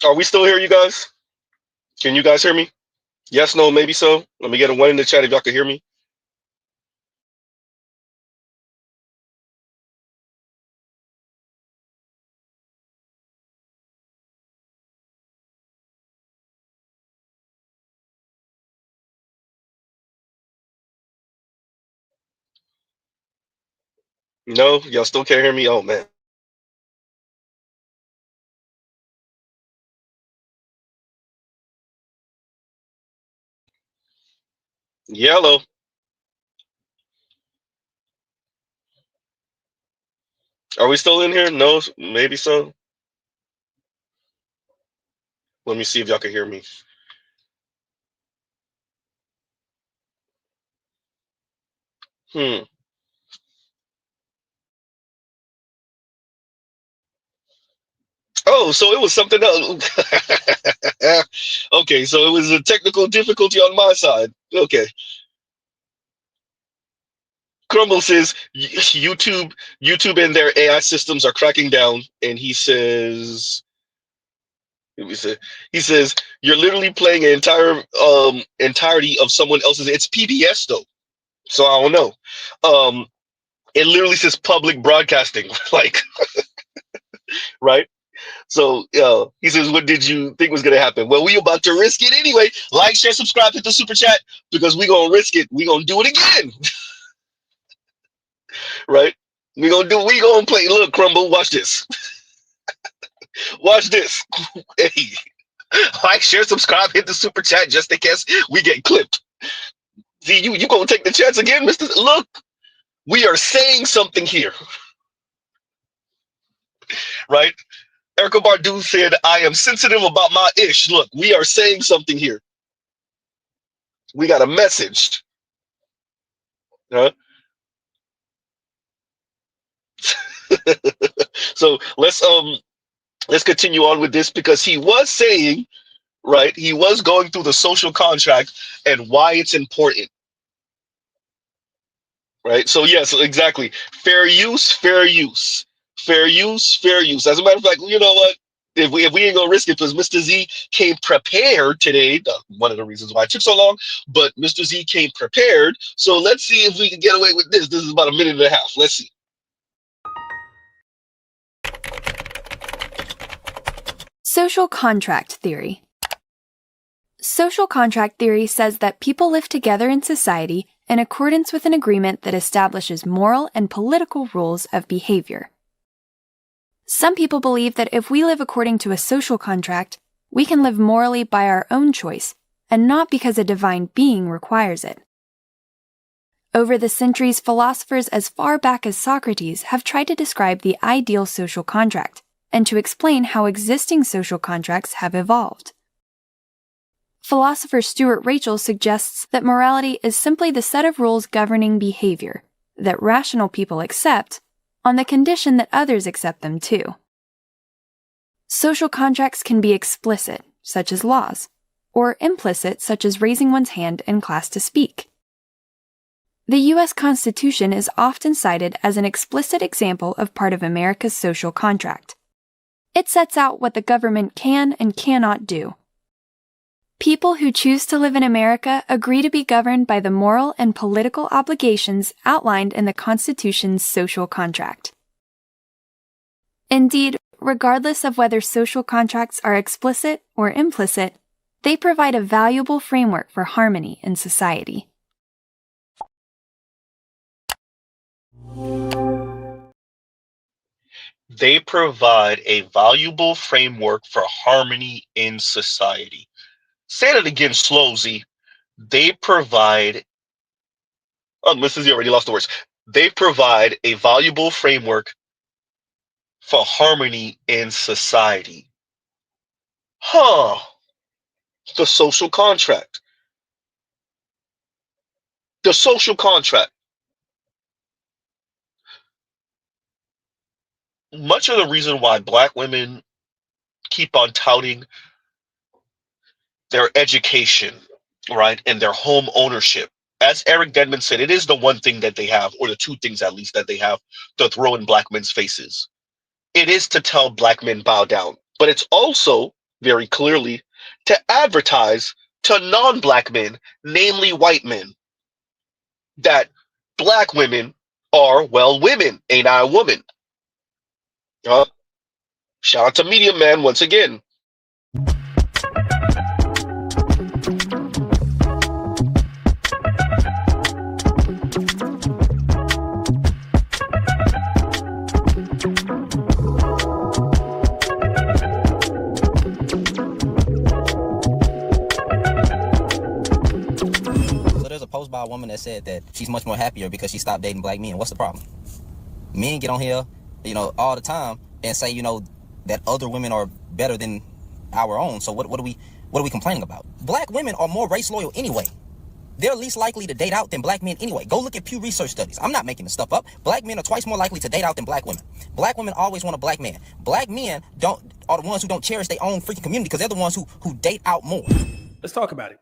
Are we still here, you guys? Can you guys hear me? Yes, no, maybe so. Let me get a one in the chat if y'all can hear me. No, y'all still can't hear me. Oh man. Yellow. Are we still in here? No, maybe so. Let me see if y'all can hear me. Oh, so it was something else. Okay, so it was a technical difficulty on my side. Okay. Crumble says YouTube and their AI systems are cracking down, and he says he says you're literally playing an entirety of someone else's. It's PBS though, so I don't know. It literally says public broadcasting, like right. So he says, what did you think was gonna happen? Well, we about to risk it anyway. Like, share, subscribe, hit the super chat because we gonna risk it. We gonna do it again, right? We gonna play. Look, Crumble, watch this. Watch this. Hey, like, share, subscribe, hit the super chat just in case we get clipped. See, you gonna take the chance again, Mister? Look, we are saying something here, right? Erica Badu said, "I am sensitive about my ish." Look, we are saying something here. We got a message. Huh? So let's continue on with this because he was saying, right, he was going through the social contract and why it's important, right? So yes, exactly. Fair use, fair use, fair use, fair use. As a matter of fact, you know what? If we ain't gonna risk it, because Mr. Z came prepared today. One of the reasons why it took so long, but Mr. Z came prepared. So let's see if we can get away with this. This is about a minute and a half. Let's see. Social contract theory. Social contract theory says that people live together in society in accordance with an agreement that establishes moral and political rules of behavior. Some people believe that if we live according to a social contract, we can live morally by our own choice and not because a divine being requires it. Over the centuries, philosophers as far back as Socrates have tried to describe the ideal social contract and to explain how existing social contracts have evolved. Philosopher Stuart Rachel suggests that morality is simply the set of rules governing behavior that rational people accept on the condition that others accept them too. Social contracts can be explicit, such as laws, or implicit, such as raising one's hand in class to speak. The U.S. Constitution is often cited as an explicit example of part of America's social contract. It sets out what the government can and cannot do. People who choose to live in America agree to be governed by the moral and political obligations outlined in the Constitution's social contract. Indeed, regardless of whether social contracts are explicit or implicit, they provide a valuable framework for harmony in society. They provide a valuable framework for harmony in society. Say it again slow, Z. They provide, oh, Mrs. Z already lost the words. They provide a valuable framework for harmony in society. Huh. The social contract. The social contract. Much of the reason why Black women keep on touting their education, right, and their home ownership, as Eric Denman said, it is the one thing that they have, or the two things at least that they have to throw in Black men's faces. It is to tell Black men bow down, but it's also very clearly to advertise to non-Black men, namely white men, that Black women are, well, women. Ain't I a woman? Shout out to Media Man once again. Post by a woman that said that she's much more happier because she stopped dating Black men. What's the problem? Men get on here, all the time and say, that other women are better than our own. So what are we complaining about? Black women are more race loyal anyway. They're least likely to date out than Black men anyway. Go look at Pew Research studies. I'm not making this stuff up. Black men are twice more likely to date out than Black women. Black women always want a Black man. Black men are the ones who don't cherish their own freaking community because they're the ones who date out more. Let's talk about it.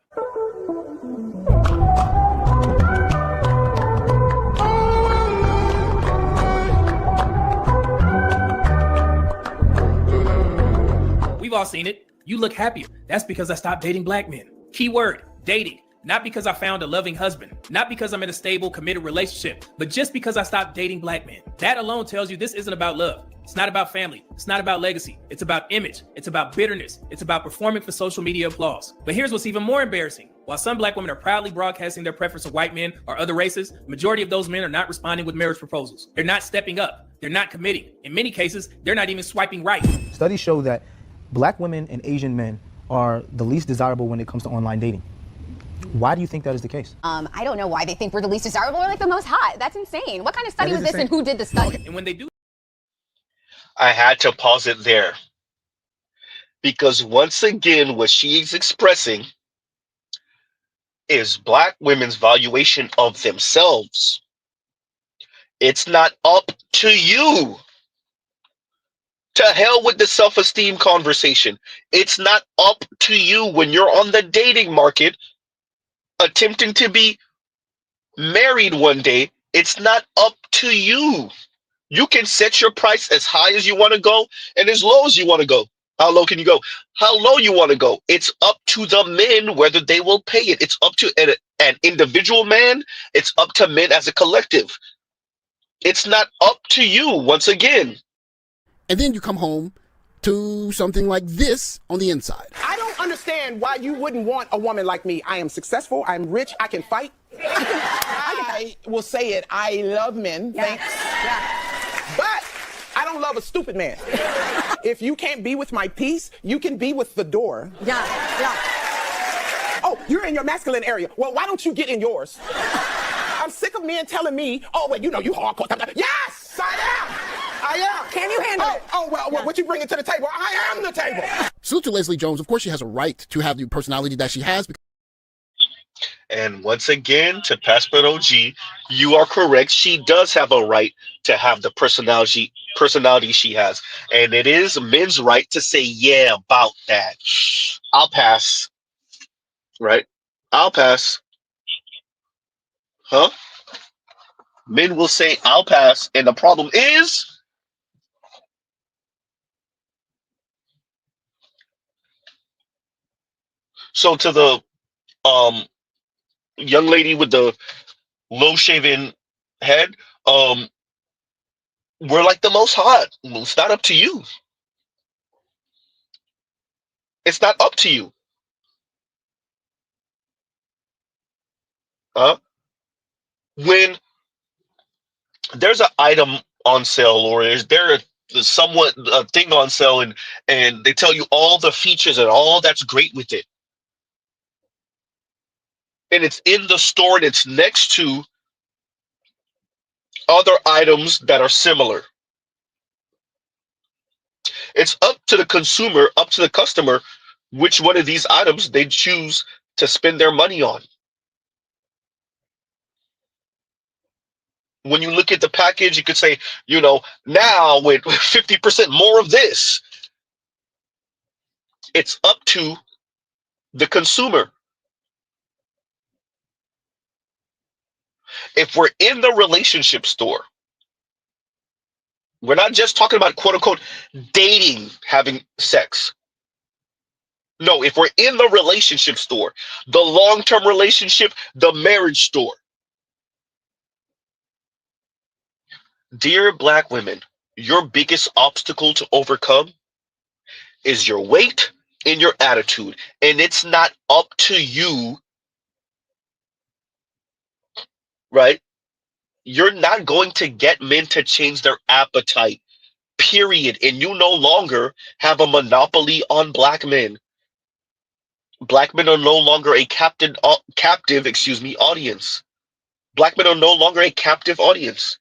We've all seen it. You look happier. That's because I stopped dating Black men. Keyword, dating. Not because I found a loving husband. Not because I'm in a stable, committed relationship. But just because I stopped dating Black men. That alone tells you this isn't about love. It's not about family. It's not about legacy. It's about image. It's about bitterness. It's about performing for social media applause. But here's what's even more embarrassing. While some Black women are proudly broadcasting their preference for white men or other races, the majority of those men are not responding with marriage proposals. They're not stepping up. They're not committing. In many cases, they're not even swiping right. Studies show that Black women and Asian men are the least desirable when it comes to online dating. Why do you think that is the case? I don't know why they think we're the least desirable or like the most hot. That's insane. What kind of study was this and who did the study? And when they do, I had to pause it there. Because once again, what she's expressing is Black women's valuation of themselves. It's not up to you. To hell with the self-esteem conversation. It's not up to you when you're on the dating market attempting to be married one day. It's not up to you. You can set your price as high as you want to go and as low as you want to go. How low can you go? How low you want to go? It's up to the men whether they will pay it. It's up to an individual man. It's up to men as a collective. It's not up to you, once again. And then you come home to something like this on the inside. I don't understand why you wouldn't want a woman like me. I am successful. I'm rich. I can fight. I will say it. I love men. Yeah. Thanks. Yeah. But I don't love a stupid man. If you can't be with my peace, you can be with the door. Yeah. Oh, you're in your masculine area. Well, why don't you get in yours? I'm sick of men telling me, oh, well, you hardcore. Yes, I am. I am. Can you handle it? Oh, well, what you bringing to the table? I am the table. Salute to Leslie Jones. Of course, she has a right to have the personality that she has. And once again, to Passport OG, you are correct. She does have a right to have the personality she has. And it is men's right to say, yeah, about that. I'll pass. Right? I'll pass. Huh? Men will say, I'll pass. And the problem is, So to the young lady with the low shaven head, we're like the most hot. It's not up to you. It's not up to you. When there's an item on sale, or is there somewhat a thing on sale, and they tell you all the features and all that's great with it, and it's in the store and it's next to other items that are similar. It's up to the consumer, up to the customer, which one of these items they choose to spend their money on. When you look at the package, you could say, now with 50% more of this. It's up to the consumer. If we're in the relationship store, we're not just talking about quote unquote dating, having sex. No, if we're in the relationship store, the long-term relationship, the marriage store. Dear Black women, your biggest obstacle to overcome is your weight and your attitude. And it's not up to you, right? You're not going to get men to change their appetite, period. And you no longer have a monopoly on Black men. Black men are no longer a captive audience. Black men are no longer a captive audience.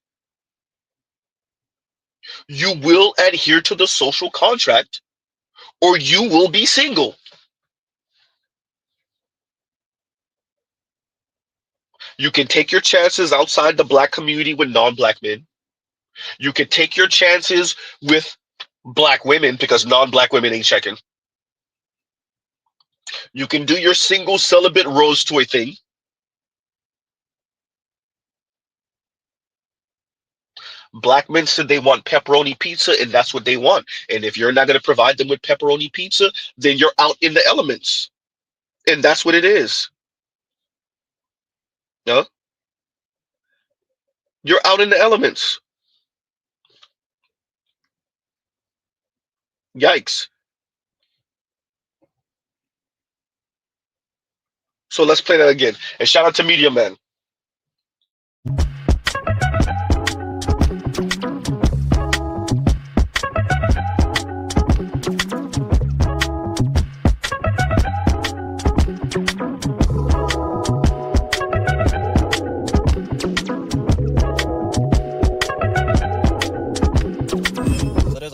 You will adhere to the social contract, or you will be single. You can take your chances outside the Black community with non-Black men. You can take your chances with Black women because non-Black women ain't checking. You can do your single celibate rose toy thing. Black men said they want pepperoni pizza, and that's what they want. And if you're not going to provide them with pepperoni pizza, then you're out in the elements. And that's what it is. No? You're out in the elements. Yikes. So let's play that again. And shout out to Media Man.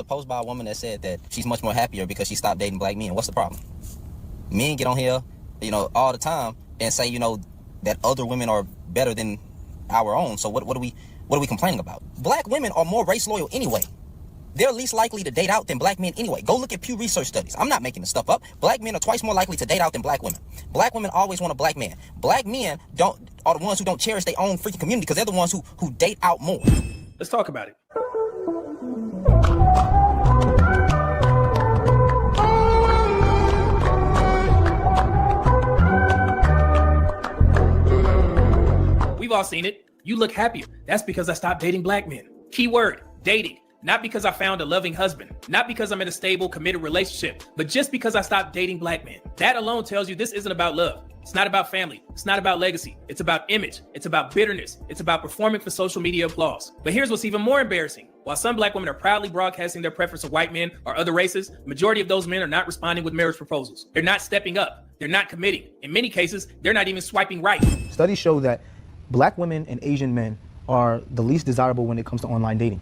Post by a woman that said that she's much more happier because she stopped dating Black men. What's the problem? Men get on here, all the time and say, that other women are better than our own. So what are we complaining about? Black women are more race loyal anyway. They're least likely to date out than Black men anyway. Go look at Pew Research studies. I'm not making this stuff up. Black men are twice more likely to date out than Black women. Black women always want a Black man. Black men are the ones who don't cherish their own freaking community because they're the ones who date out more. Let's talk about it. We've all seen it. You look happier. That's because I stopped dating Black men. Keyword, dating. Not because I found a loving husband. Not because I'm in a stable, committed relationship. But just because I stopped dating Black men. That alone tells you this isn't about love. It's not about family. It's not about legacy. It's about image. It's about bitterness. It's about performing for social media applause. But here's what's even more embarrassing. While some Black women are proudly broadcasting their preference of white men or other races, the majority of those men are not responding with marriage proposals. They're not stepping up. They're not committing. In many cases, they're not even swiping right. Studies show that Black women and Asian men are the least desirable when it comes to online dating.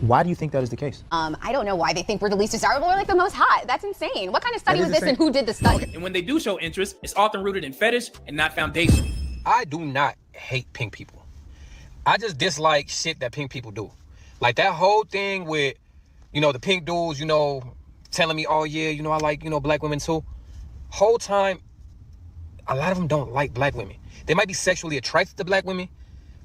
Why do you think that is the case? I don't know why they think we're the least desirable or like the most hot. That's insane. What kind of study was this and who did the study? And when they do show interest, it's often rooted in fetish and not foundation. I do not hate pink people. I just dislike shit that pink people do. Like that whole thing with, the pink dudes, telling me, oh yeah, I like, Black women too. Whole time, a lot of them don't like Black women. They might be sexually attracted to Black women,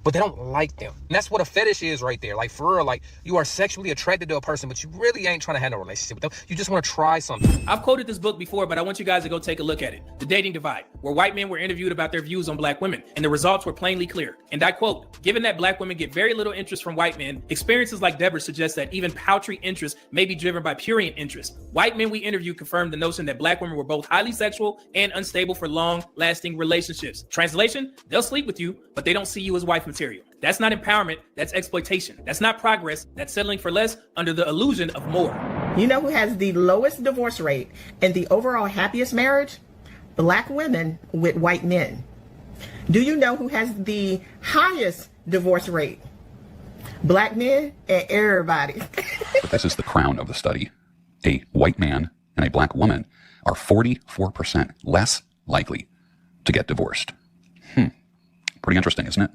but they don't like them. And that's what a fetish is right there. Like, for real, like, you are sexually attracted to a person, but you really ain't trying to have a relationship with them. You just want to try something. I've quoted this book before, but I want you guys to go take a look at it. The Dating Divide, where white men were interviewed about their views on black women, and the results were plainly clear. And I quote, given that black women get very little interest from white men, experiences like Deborah suggest that even paltry interest may be driven by prurient interest. White men we interviewed confirmed the notion that black women were both highly sexual and unstable for long-lasting relationships. Translation, they'll sleep with you, but they don't see you as wife material. That's not empowerment, that's exploitation. That's not progress, that's settling for less under the illusion of more. You know who has the lowest divorce rate and the overall happiest marriage? Black women with white men. Do you know who has the highest divorce rate? Black men and everybody. But this is the crown of the study. A white man and a black woman are 44% less likely to get divorced. Pretty interesting, isn't it,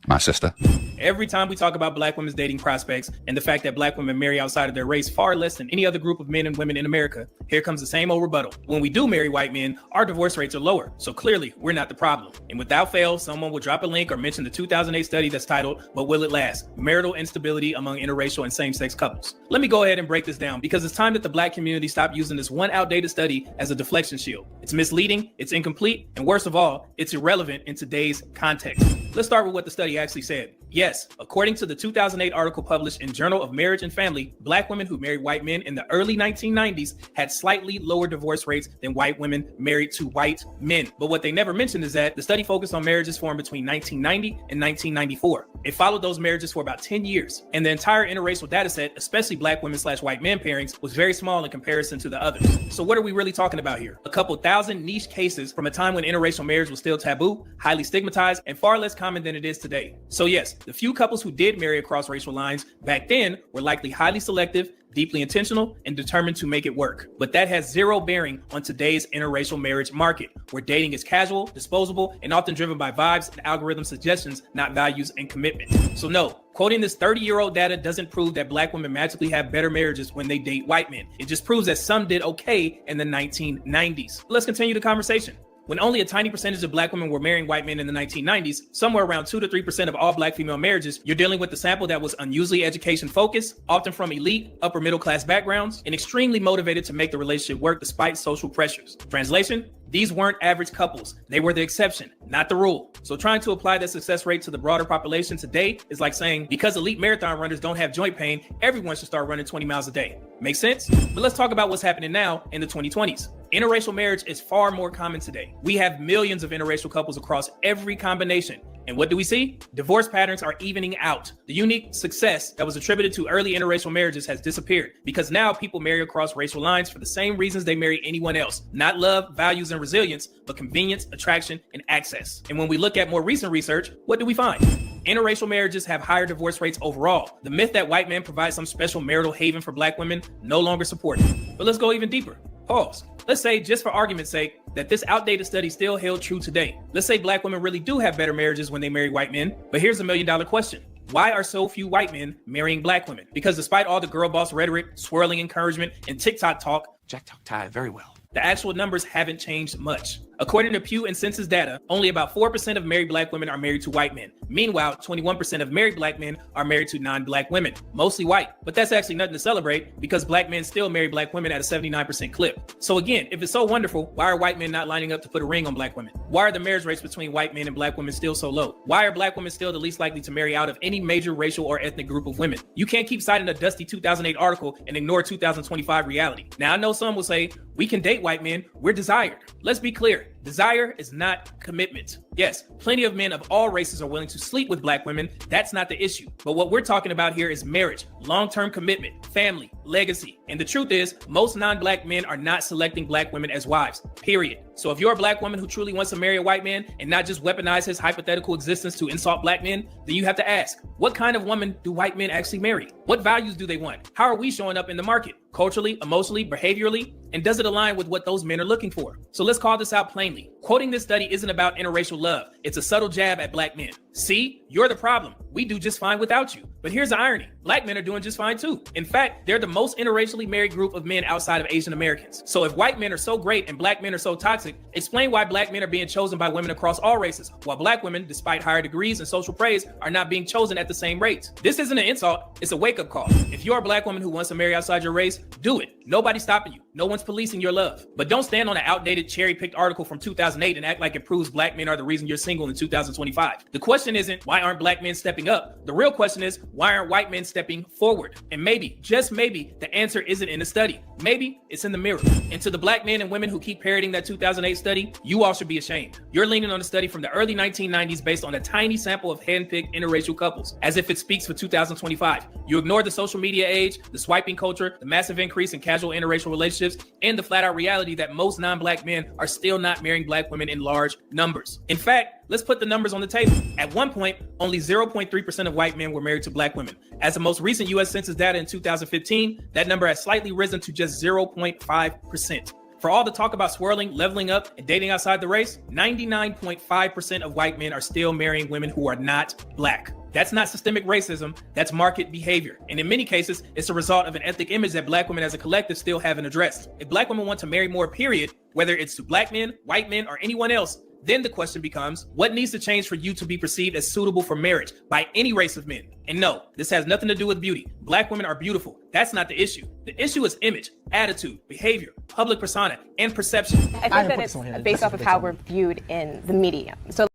my sister? Every time we talk about black women's dating prospects and the fact that black women marry outside of their race far less than any other group of men and women in America, here comes the same old rebuttal. When we do marry white men, our divorce rates are lower. So clearly, we're not the problem. And without fail, someone will drop a link or mention the 2008 study that's titled, But Will It Last? Marital Instability Among Interracial and Same-Sex Couples. Let me go ahead and break this down because it's time that the black community stop using this one outdated study as a deflection shield. It's misleading, it's incomplete, and worst of all, it's irrelevant in today's context. Let's start with what the study actually said. Yes, according to the 2008 article published in Journal of Marriage and Family, black women who married white men in the early 1990s had slightly lower divorce rates than white women married to white men. But what they never mentioned is that the study focused on marriages formed between 1990 and 1994. It followed those marriages for about 10 years. And the entire interracial data set, especially black women/white men pairings, was very small in comparison to the others. So what are we really talking about here? A couple thousand niche cases from a time when interracial marriage was still taboo, highly stigmatized, and far less common than it is today. So yes, the few couples who did marry across racial lines back then were likely highly selective, deeply intentional, and determined to make it work. But that has zero bearing on today's interracial marriage market, where dating is casual, disposable, and often driven by vibes and algorithm suggestions, not values and commitment. So no, quoting this 30-year-old data doesn't prove that black women magically have better marriages when they date white men. It just proves that some did okay in the 1990s. Let's continue the conversation. When only a tiny percentage of black women were marrying white men in the 1990s, somewhere around 2 to 3% of all black female marriages, you're dealing with a sample that was unusually education focused, often from elite, upper middle class backgrounds, and extremely motivated to make the relationship work despite social pressures. Translation? These weren't average couples. They were the exception, not the rule. So trying to apply that success rate to the broader population today is like saying, because elite marathon runners don't have joint pain, everyone should start running 20 miles a day. Make sense? But let's talk about what's happening now in the 2020s. Interracial marriage is far more common today. We have millions of interracial couples across every combination. And what do we see? Divorce patterns are evening out. The unique success that was attributed to early interracial marriages has disappeared because now people marry across racial lines for the same reasons they marry anyone else. Not love, values, and resilience, but convenience, attraction, and access. And when we look at more recent research, what do we find? Interracial marriages have higher divorce rates overall. The myth that white men provide some special marital haven for black women no longer supported. But let's go even deeper. Pause. Let's say, just for argument's sake, that this outdated study still held true today. Let's say black women really do have better marriages when they marry white men. But here's $1 million question. Why are so few white men marrying black women? Because despite all the girl boss rhetoric, swirling encouragement, and TikTok talk, Jack talk Ty very well. The actual numbers haven't changed much. According to Pew and Census data, only about 4% of married black women are married to white men. Meanwhile, 21% of married black men are married to non-black women, mostly white. But that's actually nothing to celebrate because black men still marry black women at a 79% clip. So again, if it's so wonderful, why are white men not lining up to put a ring on black women? Why are the marriage rates between white men and black women still so low? Why are black women still the least likely to marry out of any major racial or ethnic group of women? You can't keep citing a dusty 2008 article and ignore 2025 reality. Now, I know some will say, we can date white men, we're desired. Let's be clear. Desire is not commitment. Yes, plenty of men of all races are willing to sleep with black women. That's not the issue. But what we're talking about here is marriage, long-term commitment, family, legacy. And the truth is, most non-black men are not selecting black women as wives, period. So if you're a black woman who truly wants to marry a white man and not just weaponize his hypothetical existence to insult black men, then you have to ask, what kind of woman do white men actually marry? What values do they want? How are we showing up in the market? Culturally, emotionally, behaviorally? And does it align with what those men are looking for? So let's call this out plainly. Quoting this study isn't about interracial love. It's a subtle jab at black men. See, you're the problem. We do just fine without you. But here's the irony. Black men are doing just fine too. In fact, they're the most interracially married group of men outside of Asian Americans. So if white men are so great and black men are so toxic, explain why black men are being chosen by women across all races, while black women, despite higher degrees and social praise, are not being chosen at the same rates. This isn't an insult, it's a wake-up call. If you're a black woman who wants to marry outside your race, do it. Nobody's stopping you. No one's policing your love. But don't stand on an outdated cherry-picked article from 2008 and act like it proves black men are the reason you're single in 2025. The question isn't, why aren't black men stepping up? The real question is, why aren't white men stepping forward? And maybe, just maybe, the answer isn't in a study. Maybe it's in the mirror. And to the black men and women who keep parroting that 2008 study, you all should be ashamed. You're leaning on a study from the early 1990s based on a tiny sample of hand-picked interracial couples, as if it speaks for 2025. You ignore the social media age, the swiping culture, the massive increase in casual interracial relationships, and the flat-out reality that most non-black men are still not marrying black women in large numbers. In fact, let's put the numbers on the table. At one point, only 0.3% of white men were married to black women. As the most recent US Census data in 2015, that number has slightly risen to just 0.5%. For all the talk about swirling, leveling up, and dating outside the race, 99.5% of white men are still marrying women who are not black. That's not systemic racism, that's market behavior. And in many cases, it's a result of an ethnic image that black women as a collective still haven't addressed. If black women want to marry more, period, whether it's to black men, white men, or anyone else, then the question becomes, what needs to change for you to be perceived as suitable for marriage by any race of men? And no, this has nothing to do with beauty. Black women are beautiful. That's not the issue. The issue is image, attitude, behavior, public persona, and perception. I think that it's based off of how we're viewed in the media. So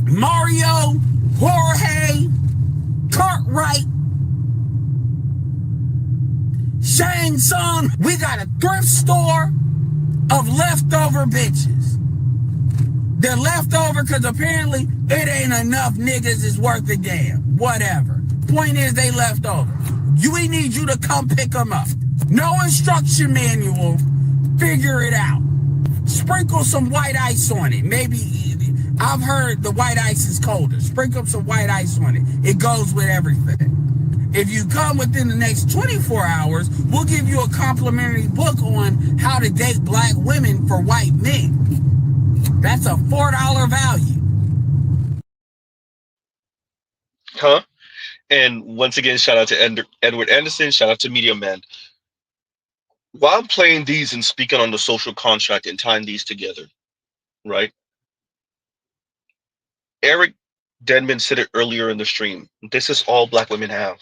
Mario, Jorge, Cartwright, Shang Tsung, we got a thrift store of leftover bitches. They're leftover because apparently it ain't enough niggas is worth a damn. Whatever. Point is they leftover. We need you to come pick them up. No instruction manual. Figure it out. Sprinkle some white ice on it. Maybe, I've heard the white ice is colder. Sprinkle some white ice on it. It goes with everything. If you come within the next 24 hours, we'll give you a complimentary book on how to date black women for white men. That's a $4 value. Huh? And once again, shout out to Edward Anderson, shout out to Media Man. While I'm playing these and speaking on the social contract and tying these together, right? Eric Denman said it earlier in the stream. This is all black women have.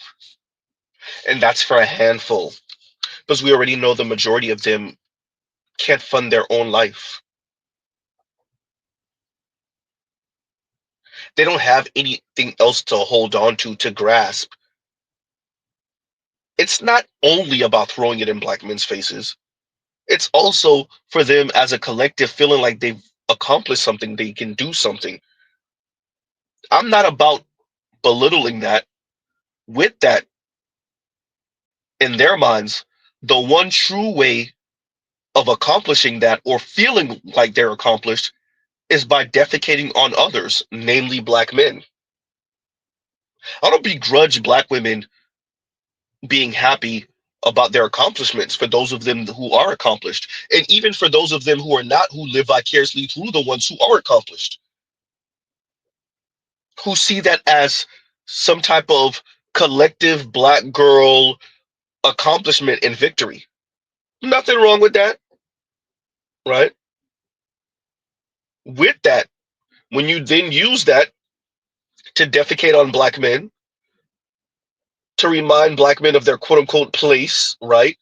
And that's for a handful. Because we already know the majority of them can't fund their own life. They don't have anything else to hold on to grasp. It's not only about throwing it in black men's faces. It's also for them as a collective feeling like they've accomplished something, they can do something. I'm not about belittling that. With that, in their minds, the one true way of accomplishing that or feeling like they're accomplished is by defecating on others, namely black men. I don't begrudge black women being happy about their accomplishments for those of them who are accomplished, and even for those of them who are not, who live vicariously through the ones who are accomplished, who see that as some type of collective black girl accomplishment and victory. Nothing wrong with that, right? With that, when you then use that to defecate on black men, to remind black men of their quote unquote place, right?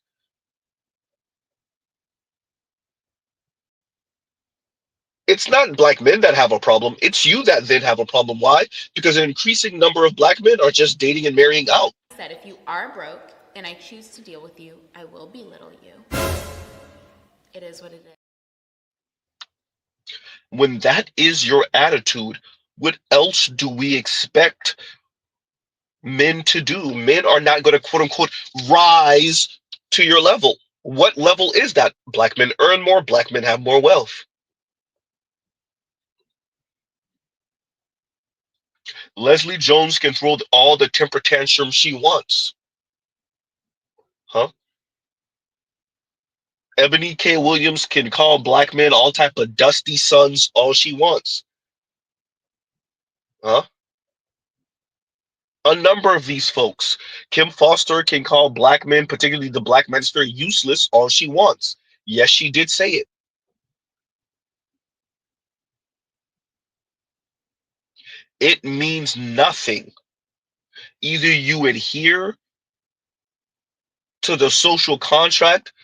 It's not black men that have a problem. It's you that then have a problem. Why? Because an increasing number of black men are just dating and marrying out. That if you are broke and I choose to deal with you, I will belittle you. It is what it is. When that is your attitude, what else do we expect men to do? Men are not going to quote unquote rise to your level. What level is that? Black men earn more, black men have more wealth. Leslie Jones can throw all the temper tantrums she wants. Huh? Ebony K. Williams can call black men all type of dusty sons all she wants. Huh? A number of these folks. Kim Foster can call black men, particularly the black minister, useless all she wants. Yes, she did say it. It means nothing. Either you adhere to the social contract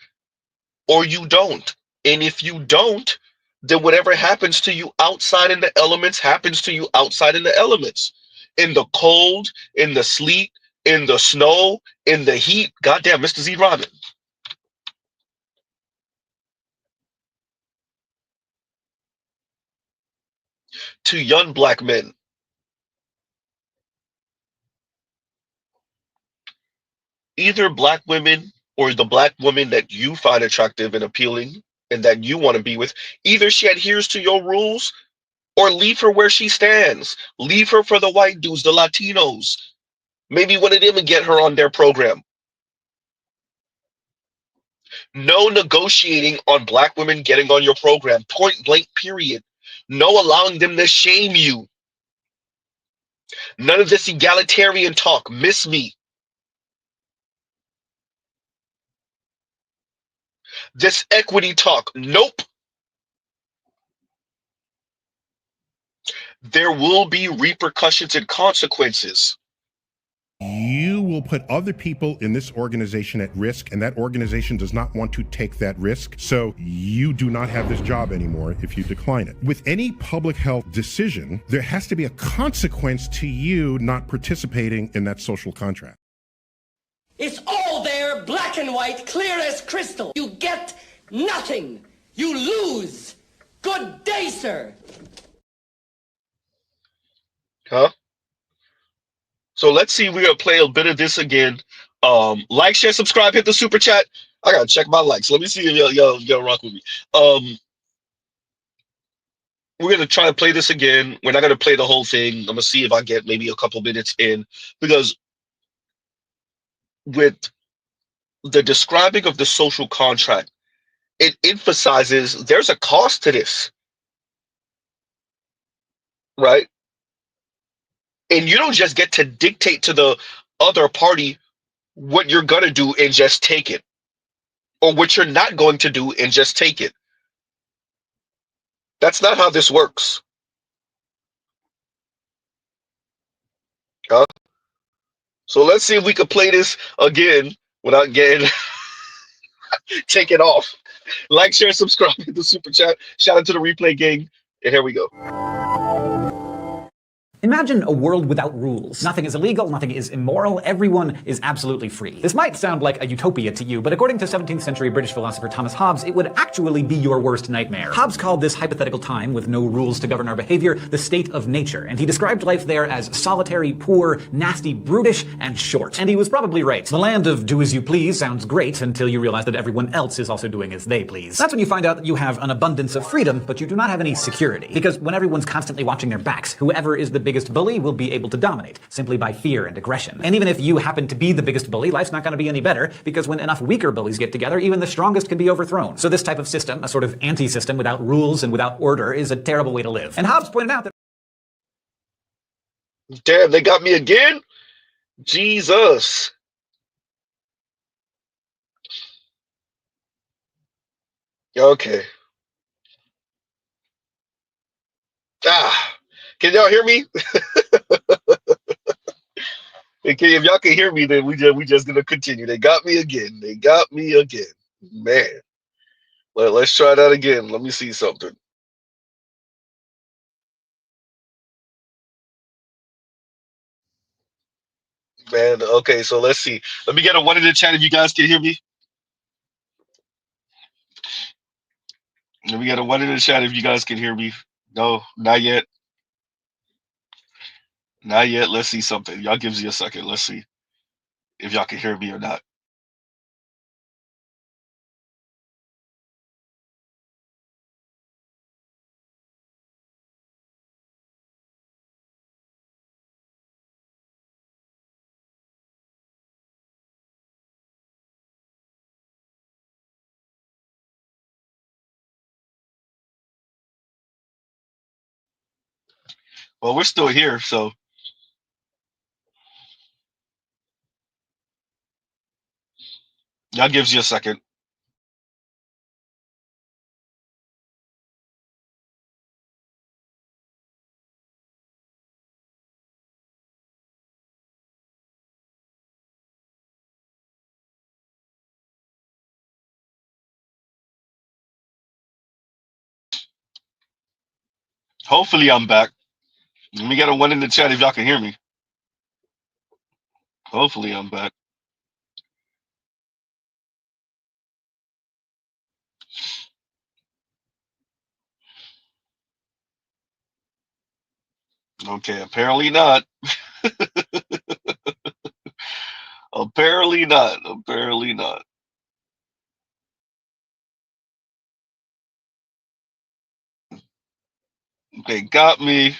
or you don't. And if you don't, then whatever happens to you outside in the elements happens to you outside in the elements. In the cold, in the sleet, in the snow, in the heat. Goddamn, Mr. Z Robin. To young black men, either black women or the black woman that you find attractive and appealing and that you want to be with, either she adheres to your rules or leave her where she stands. Leave her for the white dudes, the Latinos. Maybe one of them and get her on their program. No negotiating on black women getting on your program. Point blank, period. No allowing them to shame you. None of this egalitarian talk. Miss me. This equity talk. Nope. There will be repercussions and consequences. You will put other people in this organization at risk, and that organization does not want to take that risk. So you do not have this job anymore if you decline it. With any public health decision, there has to be a consequence to you not participating in that social contract. It's all there, black and white, clear as crystal. You get nothing. You lose. Good day, sir. Huh? So let's see. We're gonna play a bit of this again. Like, share, subscribe, hit the super chat. I gotta check my likes. Let me see if y'all rock with me. We're gonna try to play this again. We're not gonna play the whole thing. I'm gonna see if I get maybe a couple minutes in, because with the describing of the social contract, it emphasizes there's a cost to this, right? And you don't just get to dictate to the other party what you're gonna do and just take it, or what you're not going to do and just take it. That's not how this works. Huh? So let's see if we can play this again without getting taken off. Like, share, subscribe, hit the super chat. Shout out to the replay gang. And here we go. Imagine a world without rules. Nothing is illegal, nothing is immoral, everyone is absolutely free. This might sound like a utopia to you, but according to 17th century British philosopher Thomas Hobbes, it would actually be your worst nightmare. Hobbes called this hypothetical time, with no rules to govern our behavior, the state of nature, and he described life there as solitary, poor, nasty, brutish, and short. And he was probably right. The land of do as you please sounds great until you realize that everyone else is also doing as they please. That's when you find out that you have an abundance of freedom, but you do not have any security. Because when everyone's constantly watching their backs, whoever is the biggest bully will be able to dominate, simply by fear and aggression. And even if you happen to be the biggest bully, life's not going to be any better, because when enough weaker bullies get together, even the strongest can be overthrown. So this type of system, a sort of anti-system without rules and without order, is a terrible way to live. And Hobbes pointed out that... Damn, they got me again? Jesus. Okay. Can y'all hear me? Okay, if y'all can hear me, then we just gonna continue. They got me again. They got me again. Man. Let's try that again. Let me see something. Man, okay, so let's see. Let me get a one in the chat if you guys can hear me. Let me get a one in the chat if you guys can hear me. No, not yet. Not yet. Let's see something. Y'all gives you a second. Let's see if y'all can hear me or not. Well, we're still here, so Y'all gives you a second. Hopefully I'm back. Let me get a 1 in the chat if y'all can hear me. Hopefully I'm back. Okay, apparently not. Apparently not. Apparently not. They got me.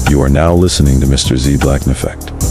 You are now listening to Mr. Z Blackneffect.